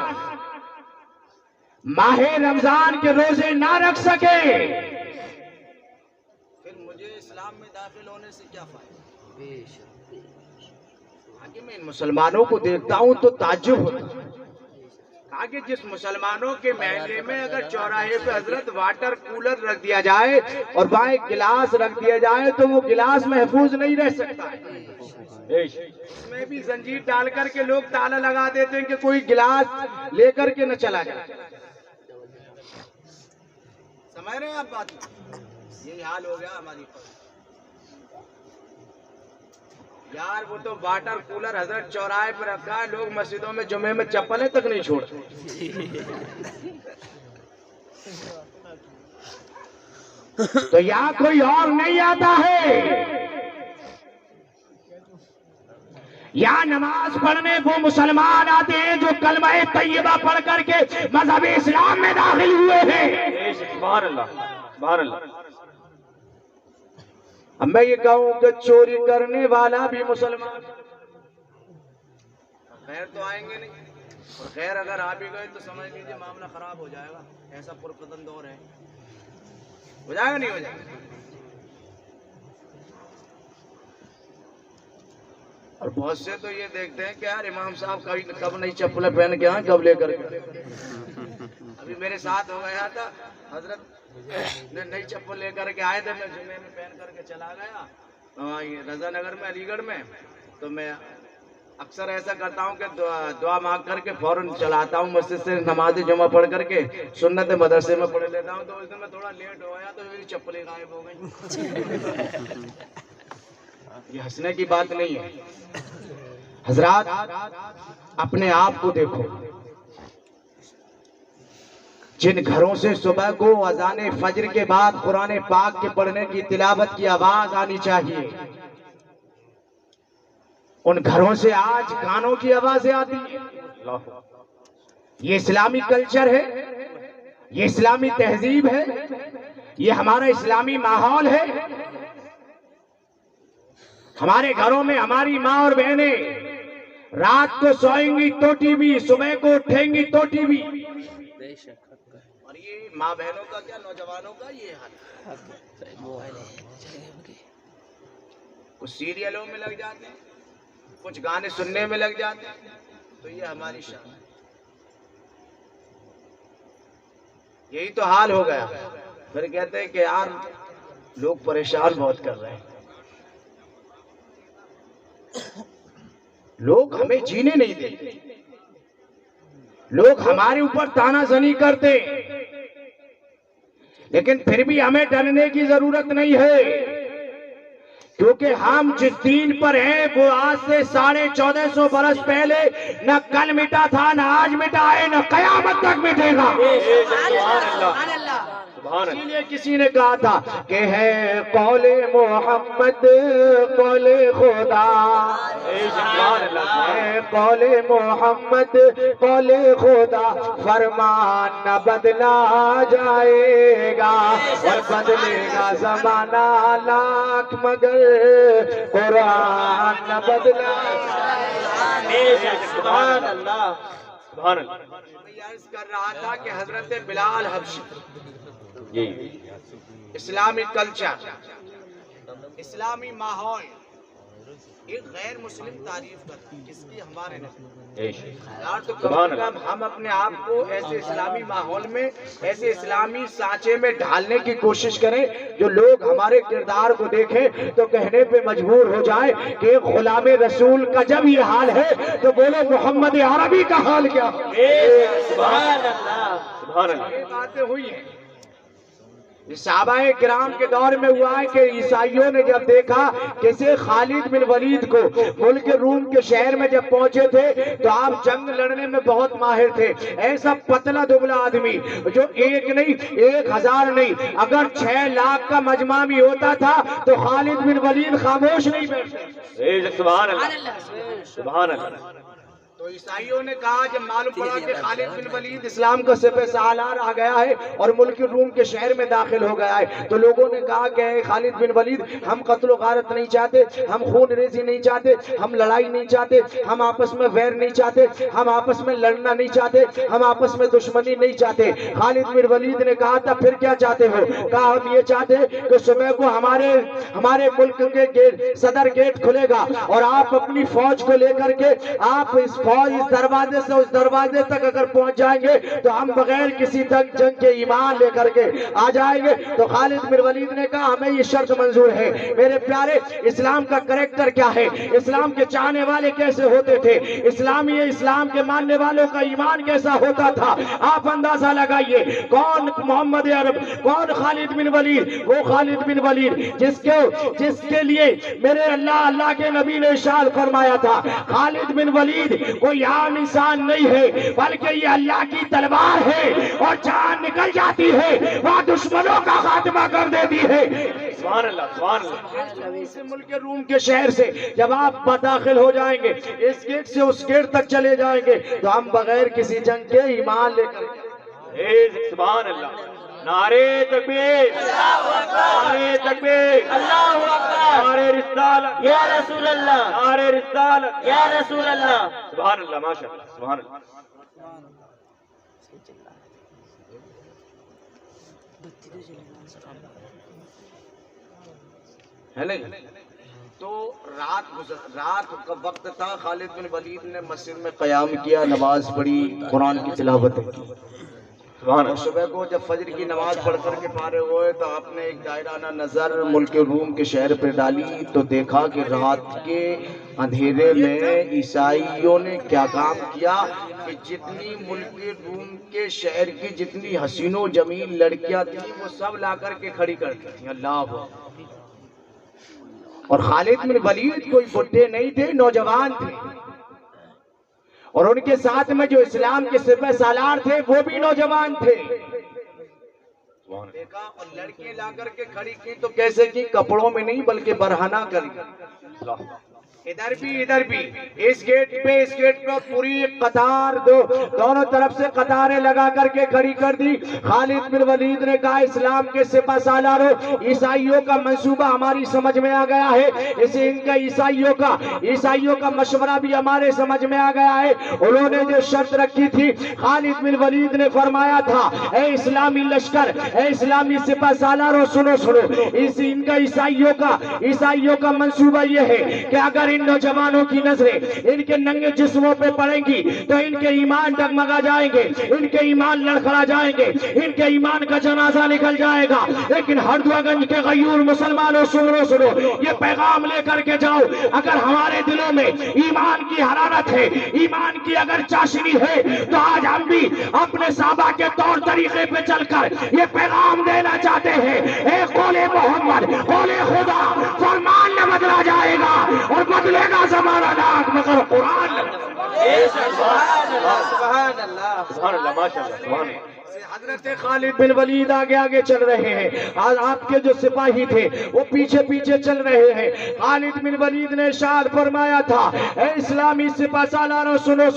ماہ رمضان کے روزے نہ رکھ سکے پھر مجھے اسلام میں داخل ہونے سے کیا فائدہ؟ آگے میں ان مسلمانوں کو دیکھتا ہوں تو تعجب ہوتا ہے۔ کہا کہ جس مسلمانوں کے محلے میں اگر چوراہے پہ حضرت واٹر کولر رکھ دیا جائے اور بائیں گلاس رکھ دیا جائے تو وہ گلاس محفوظ نہیں رہ سکتا ہے، اس میں بھی زنجیر ڈال کر کے لوگ تالا لگا دیتے ہیں کہ کوئی گلاس لے کر کے نہ چلا جائے۔ سمجھ رہے ہیں آپ بات؟ یہی حال ہو گیا ہماری پر یار، وہ تو واٹر کولر حضرت چوراہے پر رکھا ہے، لوگ مسجدوں میں جمعے میں چپلیں تک نہیں چھوڑتے۔ تو یہاں کوئی اور نہیں آتا ہے، یہاں نماز پڑھنے وہ مسلمان آتے ہیں جو کلمہ طیبہ پڑھ کر کے مذہب اسلام میں داخل ہوئے ہیں۔ سبحان اللہ، سبحان اللہ۔ اب میں یہ کہوں کہ چوری کرنے والا بھی مسلمان، خیر تو آئیں گے نہیں، اور خیر اگر آ بھی گئے تو سمجھ لیجیے معاملہ خراب ہو جائے گا. ایسا پرفتن دور ہے. ہو جائے گا نہیں ہو جائے گا؟ اور بہت سے تو یہ دیکھتے ہیں کہ یار امام صاحب کب نئی چپلیں پہن کے آئے, کب لے کر کے. ابھی میرے ساتھ ہو گیا تھا, حضرت نے نئی چپل لے کر کے آئے تھے, میں جمعے میں پہن کر کے چلا گیا رضا نگر میں, علی گڑھ میں. تو میں اکثر ایسا کرتا ہوں کہ دعا مانگ کر کے فوراً چلاتا ہوں مسجد سے, نماز جمعہ پڑھ کر کے سنت مدرسے میں پڑھ لیتا ہوں. تو اس دن میں تھوڑا لیٹ ہو گیا تو میری چپلیں غائب ہو گئی. یہ ہنسنے کی بات نہیں ہے حضرات, اپنے آپ کو دیکھو. جن گھروں سے صبح کو اذان فجر کے بعد قرآن پاک کے پڑھنے کی تلاوت کی آواز آنی چاہیے, ان گھروں سے آج گانوں کی آوازیں آتی ہیں. یہ اسلامی کلچر ہے, یہ اسلامی تہذیب ہے, یہ ہمارا اسلامی ماحول ہے. ہمارے گھروں میں ہماری ماں اور بہنیں رات کو سوئیں گی تو ٹی وی, صبح کو اٹھیں گی تو ٹی وی. اور یہ ماں بہنوں کا کیا, نوجوانوں کا یہ حال. کچھ سیریلوں میں لگ جاتے ہیں, کچھ گانے سننے میں لگ جاتے ہیں. تو یہ ہماری شان ہے. یہی تو حال ہو گیا. پھر کہتے ہیں کہ یار لوگ پریشان بہت کر رہے ہیں, لوگ ہمیں جینے نہیں دیتے, لوگ ہمارے اوپر تانا زنی کرتے. لیکن پھر بھی ہمیں ڈرنے کی ضرورت نہیں ہے, کیونکہ ہم جس دین پر ہیں وہ آج سے 1450 برس پہلے نہ کل مٹا تھا, نہ آج مٹا ہے, نہ قیامت تک مٹے گا. اسی لیے کسی نے کہا تھا کہ ہے قول محمد قول خدا, ہے قول محمد قول خدا, فرمان نہ بدلا جائے گا اور بدلے گا زمانہ لاکھ مگر قرآن نہ بدلا جائے گا. سبحان اللہ, سبحان اللہ. میں عرض کر رہا تھا کہ حضرت بلال حبشی, اسلامی کلچر, اسلامی ماحول, ایک غیر مسلم تعریف کرتا ہے اس کی ہمارے یار. تو کم سے کم ہم اپنے آپ کو ایسے اسلامی ماحول میں, ایسے اسلامی سانچے میں ڈھالنے کی کوشش کریں جو لوگ ہمارے کردار کو دیکھیں تو کہنے پہ مجبور ہو جائیں کہ غلام رسول کا جب یہ حال ہے تو بولے محمد عربی کا حال کیا. سبحان اللہ, سبحان اللہ. یہ باتیں ہوئی ہیں. صحابہ کرام کے دور میں ہوا ہے کہ عیسائیوں نے جب دیکھا کیسے خالد بن ولید کو ملک روم کے شہر میں جب پہنچے تھے تو آپ جنگ لڑنے میں بہت ماہر تھے. ایسا پتلا دبلا آدمی جو ایک نہیں 1000 نہیں, اگر 6 لاکھ کا مجمع بھی ہوتا تھا تو خالد بن ولید خاموش نہیں بیٹھتے. سبحان اللہ, سبحان اللہ. تو عیسائیوں نے کہا جب معلوم پڑا کہ خالد بن ولید اسلام کا سپہ سالار آ گیا ہے اور ملک روم کے شہر میں داخل ہو گیا ہے, تو لوگوں نے کہا کہ اے خالد بن ولید, ہم قتل و غارت نہیں چاہتے, ہم خون ریزی نہیں چاہتے, ہم لڑائی نہیں چاہتے, ہم آپس میں ویر نہیں چاہتے, ہم آپس میں لڑنا نہیں چاہتے, ہم آپس میں دشمنی نہیں چاہتے. خالد بن ولید نے کہا تھا پھر کیا چاہتے ہو؟ کہا ہم یہ چاہتے کہ صبح کو ہمارے ملک کے صدر گیٹ کھلے گا اور آپ اپنی فوج کو لے کر کے آپ اس دروازے سے اس دروازے تک اگر پہنچ جائیں گے تو ہم بغیر کسی جنگ کے ایمان لے کر کے آ جائیں گے. تو خالد بن ولید نے کہا ہمیں یہ شرط منظور ہے. میرے پیارے, اسلام کا کریکٹر کیا ہے, اسلام کے چاہنے والے کیسے ہوتے تھے, اسلام کے ماننے والوں کا ایمان کیسا ہوتا تھا, آپ اندازہ لگائیے. کون محمد عرب, کون خالد بن ولید؟ وہ خالد بن ولید جس کے لیے میرے اللہ کے نبی نے ارشاد فرمایا تھا خالد بن ولید کوئی عام انسان نہیں ہے بلکہ یہ اللہ کی تلوار ہے, اور جان نکل جاتی ہے وہ دشمنوں کا خاتمہ کر دیتی ہے. سبحان اللہ, سبحان اللہ. اس ملک روم کے شہر سے جب آپ داخل ہو جائیں گے, اس گیٹ سے اس گیٹ تک چلے جائیں گے تو ہم بغیر کسی جنگ کے ایمان لے کر. سبحان اللہ. نعرے تکبیر, نعرے تکبیر, اللہ اکبر, نعرے رسالت یا رسول اللہ, نعرے رسالت یا رسول اللہ. سبحان اللہ, ماشاء اللہ, سبحان اللہ. ہے نہیں؟ تو رات کا وقت تھا، خالد بن ولید نے مسجد میں قیام کیا، نماز پڑھی، قرآن کی تلاوت کی۔ اور صبح کو جب فجر کی نماز پڑھ کر کے فارغ ہوئے تو آپ نے ایک دائرانہ نظر ملک روم کے شہر پہ ڈالی تو دیکھا کہ رات کے اندھیرے میں عیسائیوں نے کیا کام کیا کہ جتنی ملک روم کے شہر کی جتنی حسین و جمیل لڑکیاں تھیں وہ سب لا کر کے کھڑی کرتی تھیں۔ اللہ اکبر۔ اور خالد بن ولید کوئی بڈھے نہیں تھے، نوجوان تھے، اور ان کے ساتھ میں جو اسلام کے سپہ سالار تھے وہ بھی نوجوان تھے۔ دیکھا اور لڑکے لا کر کے کھڑی کی تو کیسے کی؟ کپڑوں میں نہیں بلکہ برہنہ کری، ادھر بھی اس گیٹ پہ پوری قطار دونوں طرف سے قطاریں لگا کر کے کھڑی کر دی۔ خالد بن ولید نے کہا اسلام کے سپہ سالاروں، عیسائیوں کا منصوبہ ہماری سمجھ میں آ گیا ہے، اسے ان کا عیسائیوں کا مشورہ بھی ہمارے سمجھ میں آ گیا ہے۔ انہوں نے جو شرط رکھی تھی، خالد بن ولید نے فرمایا تھا اے اسلامی لشکر، اے اسلامی سپہ سالاروں، سنو ان کا عیسائیوں کا منصوبہ یہ ہے کہ اگر ان نوجوانوں کی نظریں ان کے ننگے جسموں پہ پڑیں گی تو ان کے ایمان ڈگمگا جائیں گے، ان کے ایمان لڑکھڑا جائیں گے، ان کے ایمان کا جنازہ نکل جائے گا۔ لیکن ہردوا گنج کے غیور مسلمانوں سنو، یہ پیغام لے کر کے جاؤ، اگر ہمارے دلوں میں ایمان کی حرارت ہے، ایمان کی اگر چاشنی ہے تو آج ہم بھی اپنے صحابہ کے طور طریقے پہ چل کر یہ پیغام دینا چاہتے ہیں، اے قول محمد، قول خدا، فرمان نہ بدلا جائے گا اور بدلے گا زمانہ ناک مگر قرآن۔ سبحان اللہ، سبحان اللہ، ماشاءاللہ، سبحان اللہ۔ حضرت خالد بن ولید آگے چل رہے ہیں، آج آپ کے جو سپاہی تھے وہ پیچھے چل رہے ہیں۔ خالد بن ولید نے ارشاد فرمایا تھا اے اسلامی سپہ سالاروں سنو،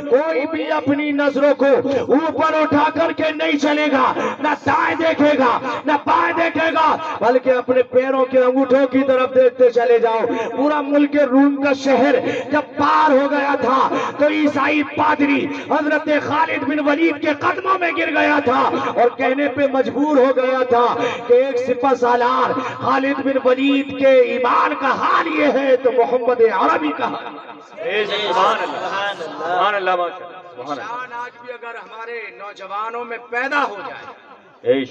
کوئی بھی اپنی نظروں کو اوپر اٹھا کر کے نہیں چلے گا، نہ دائیں دیکھے گا نہ بائیں دیکھے گا، بلکہ اپنے پیروں کے انگوٹھوں کی طرف دیکھتے چلے جاؤ۔ پورا ملک روم کا شہر جب پار ہو گیا تھا تو عیسائی پادری حضرت خالد بن ولید کے قدموں میں گر گیا تھا اور کہنے پہ مجبور ہو گیا تھا کہ ایک سپہ سالار خالد بن ولید کے ایمان کا حال یہ ہے تو محمد عربی کا سبحان اللہ، سبحان اللہ، سبحان اللہ۔ شان آج بھی اگر ہمارے نوجوانوں میں پیدا ہو جائے۔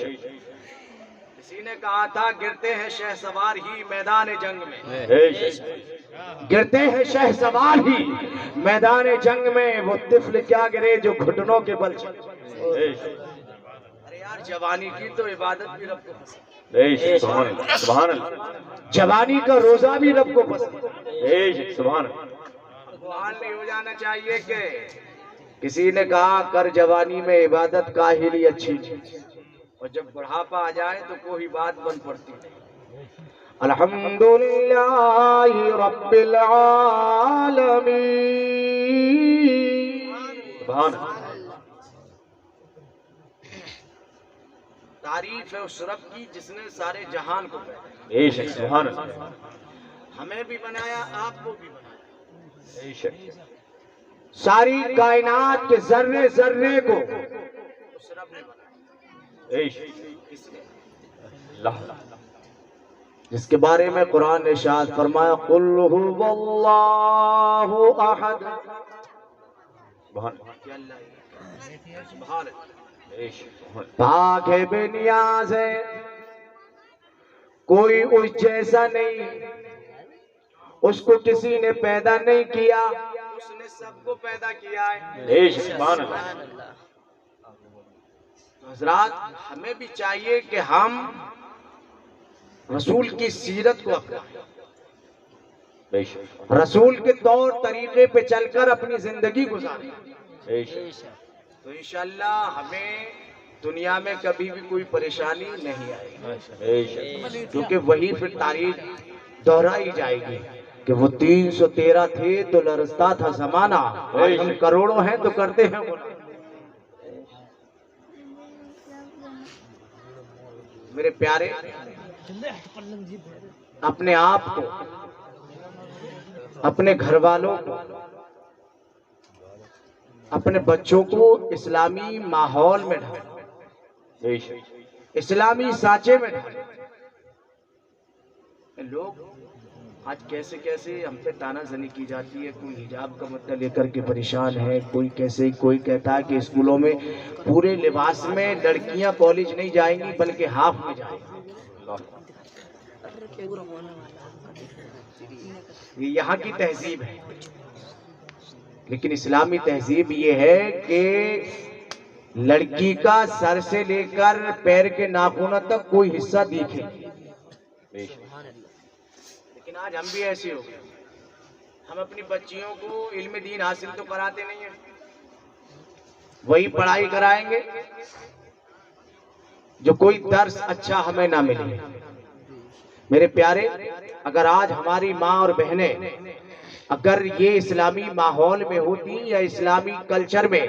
کسی نے کہا تھا گرتے ہیں شہ سوار ہی میدان جنگ میں، گرتے ہیں شہ سوار ہی میدان جنگ میں، وہ طفل کیا گرے جو گھٹنوں کے بل چلے۔ ارے یار جوانی کی تو عبادت بھی رب کو پسند، سبحان اللہ، سبحان اللہ، جوانی کا روزہ بھی رب کو پسند۔ سبحان اللہ۔ وہ حال نہیں ہو جانا چاہیے کہ کسی نے کہا کر جوانی میں عبادت کاہلی اچھی چیز، اور جب بڑھاپا آ جائے تو کوئی بات بن پڑتی ہے۔ الحمدللہ رب العالمین، سبحان اللہ۔ تعریف ہے اس رب کی جس نے سارے جہان کو پیدا، سبحان اللہ، ہمیں بھی بنایا، آپ کو بھی بنایا، ساری کائنات کے ذرے ذرے کو اس رب نے بنایا، کس نے؟ جس کے بارے میں قرآن نے ارشاد فرمایا قل هو اللہ احد، پاک ہے بے نیاز ہے، کوئی اس جیسا نہیں، اس کو کسی نے پیدا نہیں کیا، اس نے سب کو پیدا کیا ہے۔ سبحان اللہ۔ حضرات ہمیں بھی چاہیے کہ ہم رسول کی سیرت کو اپنائیں، رسول کے طور طریقے پہ چل کر اپنی زندگی گزاریں، تو انشاءاللہ ہمیں دنیا میں کبھی بھی کوئی پریشانی نہیں آئے گی، کیونکہ وہی پھر تاریخ دہرائی جائے گی کہ وہ 313 تھے تو لرزتا تھا زمانہ، ہم کروڑوں ہیں تو کرتے ہیں وہ۔ میرے پیارے، اپنے آپ کو، اپنے گھر والوں کو اپنے بچوں کو اسلامی ماحول میں ڈھالیں، بے شک اسلامی سانچے میں ڈھالیں۔ لوگ آج کیسے کیسے ہم پہ تانا زنی کی جاتی ہے، کوئی حجاب کا مدعا لے کر کے پریشان ہے، کوئی کیسے، کوئی کہتا ہے کہ اسکولوں میں پورے لباس میں لڑکیاں کالج نہیں جائیں گی بلکہ ہاف میں جائیں گی۔ یہ یہاں کی تہذیب ہے، لیکن اسلامی تہذیب یہ ہے کہ لڑکی کا سر سے لے کر پیر کے ناخنوں تک کوئی حصہ دیکھے۔ لیکن آج ہم بھی ایسے ہو گئے، ہم اپنی بچیوں کو علم دین حاصل تو کراتے نہیں ہیں، وہی پڑھائی کرائیں گے جو کوئی درس اچھا ہمیں نہ ملے۔ میرے پیارے، اگر آج ہماری ماں اور بہنیں اگر یہ اسلامی ماحول میں ہوتی یا اسلامی کلچر میں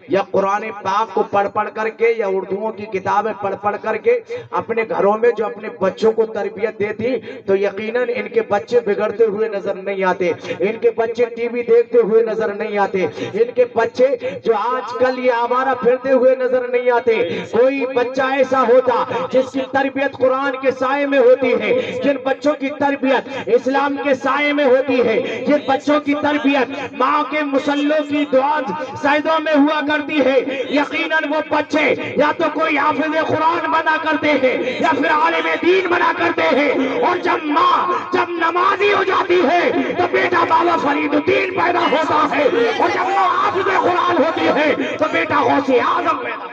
یا قرآن پاک کو پڑھ پڑھ کر کے یا اردوؤں کی کتابیں پڑھ پڑھ کر کے اپنے گھروں میں جو اپنے بچوں کو تربیت دیتی تو یقیناً ان کے بچے بگڑتے ہوئے نظر نہیں آتے، ان کے بچے ٹی وی دیکھتے ہوئے نظر نہیں آتے، ان کے بچے جو آج کل یہ آوارہ پھرتے ہوئے نظر نہیں آتے۔ کوئی بچہ ایسا ہوتا جس کی تربیت قرآن کے سائے میں ہوتی ہے، جن بچوں کی تربیت اسلام کے سائے میں ہوتی ہے، جن بچوں کی تربیت ماں کے مسلوں کی دعا سجدوں میں ہوا کرتی ہے، یقیناً وہ بچے یا تو کوئی حافظ قرآن بنا کرتے ہیں یا پھر عالم دین بنا کرتے ہیں، اور جب ماں جب نمازی ہو جاتی ہے تو بیٹا بابا فرید الدین پیدا ہوتا ہے، اور جب ماں حافظ قرآن ہوتی ہے تو بیٹا غوث اعظم پیدا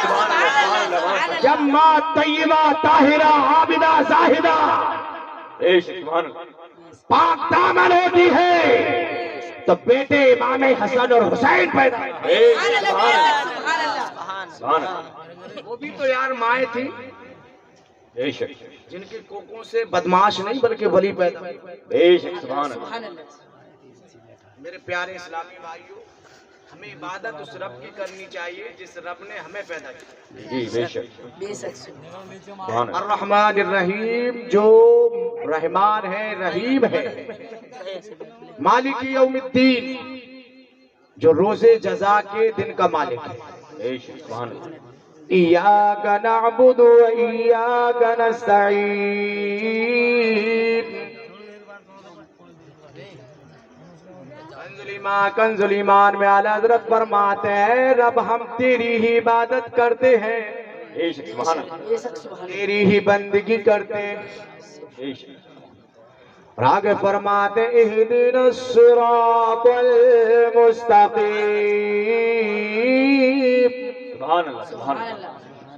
ہوتا ہے۔ جب ماں طیبہ طاہرہ عابدہ زاہدہ پاک دامن ہوتی ہے تو بیٹے امام حسن اور حسین پیدا ہوتے ہیں۔ وہ بھی تو یار مائیں تھی جن کے کوکوں سے بدماش نہیں بلکہ ولی پیدا ہوئے۔ میرے پیارے اسلامی بھائیوں، ہمیں عبادت اس رب کی کرنی چاہیے جس رب نے ہمیں پیدا کیا۔ الرحمن الرحیم، جو رحمان ہے رحیم ہے، مالک یوم الدین، جو روز جزا کے دن کا مالک ہے۔ ایاک نعبد و ایاک نستعین۔ کنز ایمان میں اعلیٰ حضرت فرماتے ہیں رب ہم تیری ہی عبادت کرتے ہیں، تیری ہی بندگی کرتے ہیں، اور آگے فرماتے اہدنا الصراط المستقیم۔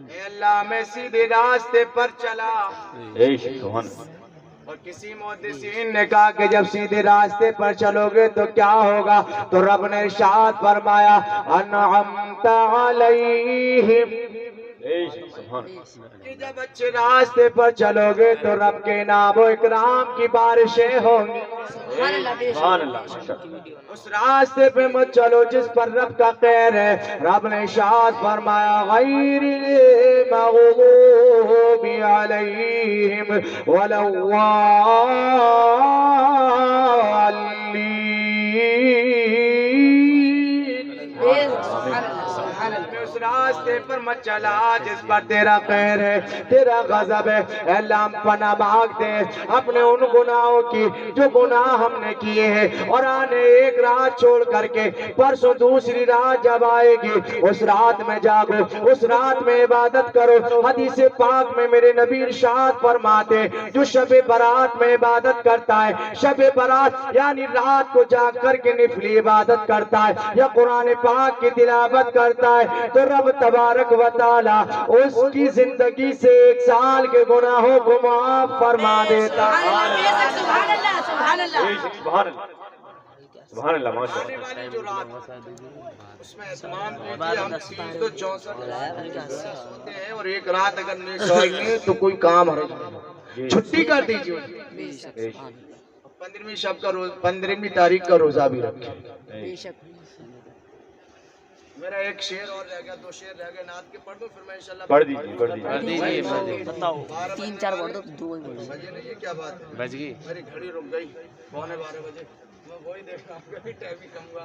اے اللہ میں سیدھے راستے پر چلا، اور کسی محدثین نے کہا کہ جب سیدھے راستے پر چلو گے تو کیا ہوگا؟ تو رب نے ارشاد فرمایا انعمت علیہم، کہ جب اچھے راستے پر چلو گے تو رب کے انعام و اکرام کی بارشیں ہوں گی۔ اس راستے پہ مت چلو جس پر رب کا خیر ہے۔ رب نے ارشاد فرمایا غیر المغضوب علیہم ولا اس راستے پر مت چلا جس پر تیرا خیر ہے، تیرا غضب ہے۔ اے اللہ ہم پناہ مانگتے ہیں اپنے ان گناہوں کی جو گناہ ہم نے کیے ہیں، اور آنے ایک رات چھوڑ کر کے پرسوں دوسری رات جب آئے گی اس رات میں جاگو، اس رات میں عبادت کرو۔ حدیث پاک میں میرے نبی ارشاد فرماتے جو شب برات میں عبادت کرتا ہے، شب برات یعنی رات کو جاگ کر کے نفلی عبادت کرتا ہے یا قرآن پاک کی تلاوت کرتا ہے تو رب تبارک و تعالی اس کی زندگی سے 1 سال کے گناہوں کو معاف فرما دیتا ہے۔ سبحان اللہ ماشاء آنے والی جو رات اس میں اہتمام کیجئے، ہم 364 سوتے ہیں اور ایک رات اگر نہیں سوئیں گے تو کوئی کام حرج نہیں، چھٹی کر دیجئے۔ 15ویں شب کا روز، 15ویں تاریخ کا روزہ بھی رکھیں۔ میرا ایک شعر اور رہ گیا، 2 شعر رہ گئے، نعت کے پڑھ دو پھر میں انشاءاللہ پڑھ دیجیے بتاؤ 3-4 پڑھ دو 2 بجے نہیں، یہ کیا بات ہے؟ بج گئی میری گھڑی رک گئی 12:15 بجے، میں وہی دیکھ رہا ہوں کہ ٹائم ہی کم ہوا۔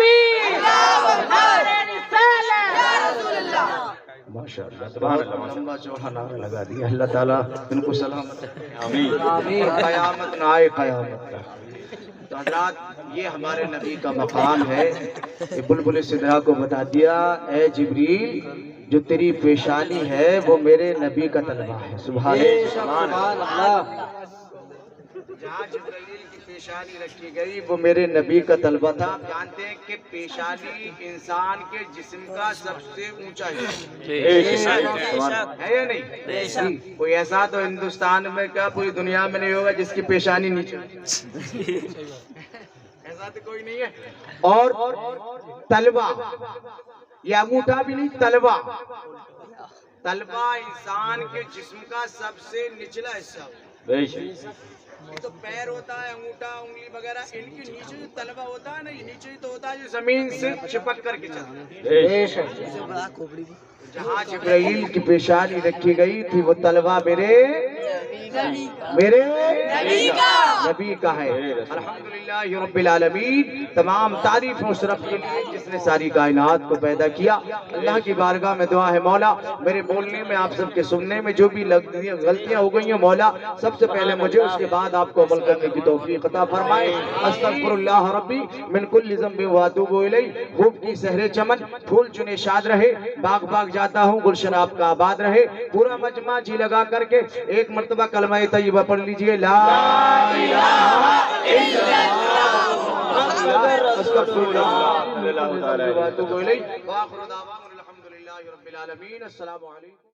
تکبیر نعرہ رسالت ماشاء اللہ لمبا چوڑا نعرہ لگا دیا. اللہ تعالیٰ ان کو سلامت آمین. قیامت نہ آئے قیامت نہ. تو حضرات یہ ہمارے نبی کا مقام ہے. یہ بلبل سدرا کو بتا دیا اے جبریل جو تیری پیشانی ہے وہ میرے نبی کا طلبہ ہے. سبحان اللہ. جہاں جبرائیل کی پیشانی رکھی گئی وہ میرے نبی کا طلبہ تھا. آپ جانتے ہیں کہ پیشانی انسان کے جسم کا سب سے اونچا ہے یا نہیں؟ کوئی ایسا تو ہندوستان میں کیا پوری دنیا میں نہیں ہوگا جس کی پیشانی نیچے. ایسا تو کوئی نہیں ہے. اور طلبہ یہ انگوٹھا بھی نہیں. طلبہ انسان کے جسم کا سب سے نچلا حصہ. تو پیر ہوتا ہے, انگوٹھا, انگلی وغیرہ, ان کے نیچے جو طلبہ ہوتا ہے نا, یہ نیچے تو ہوتا ہے جو زمین سے چپک کر کے چلتا ہے. جہاں جبرائیل کی پیشانی رکھی گئی تھی وہ طلبہ میرے نبی کا ہے. الحمدللہ رب العالمین. تمام تعریف و شرف کے لیے جس نے ساری کائنات کو پیدا کیا. اللہ کی بارگاہ میں دعا ہے مولا میرے بولنے میں آپ سب کے سننے میں جو بھی غلطیاں ہو گئی ہیں مولا سب سے پہلے مجھے اس کے بعد آپ کو عمل کرنے کی توفیق عطا فرمائے. استغفر اللہ ربی من کل ذنب واتوب الیہ. خوب کی سحر چمن پھول چنے شاد رہے, باغ باغ جاتا ہوں گلشن آپ کا آباد رہے. پورا مجمع جی لگا کر کے ایک مرتبہ کلمہ طیبہ پڑھ لیجئے. لا الہ الا اللہ استغفر اللہ واتوب الیہ. واخر دعوانا الحمدللہ رب العالمین. السلام علیکم.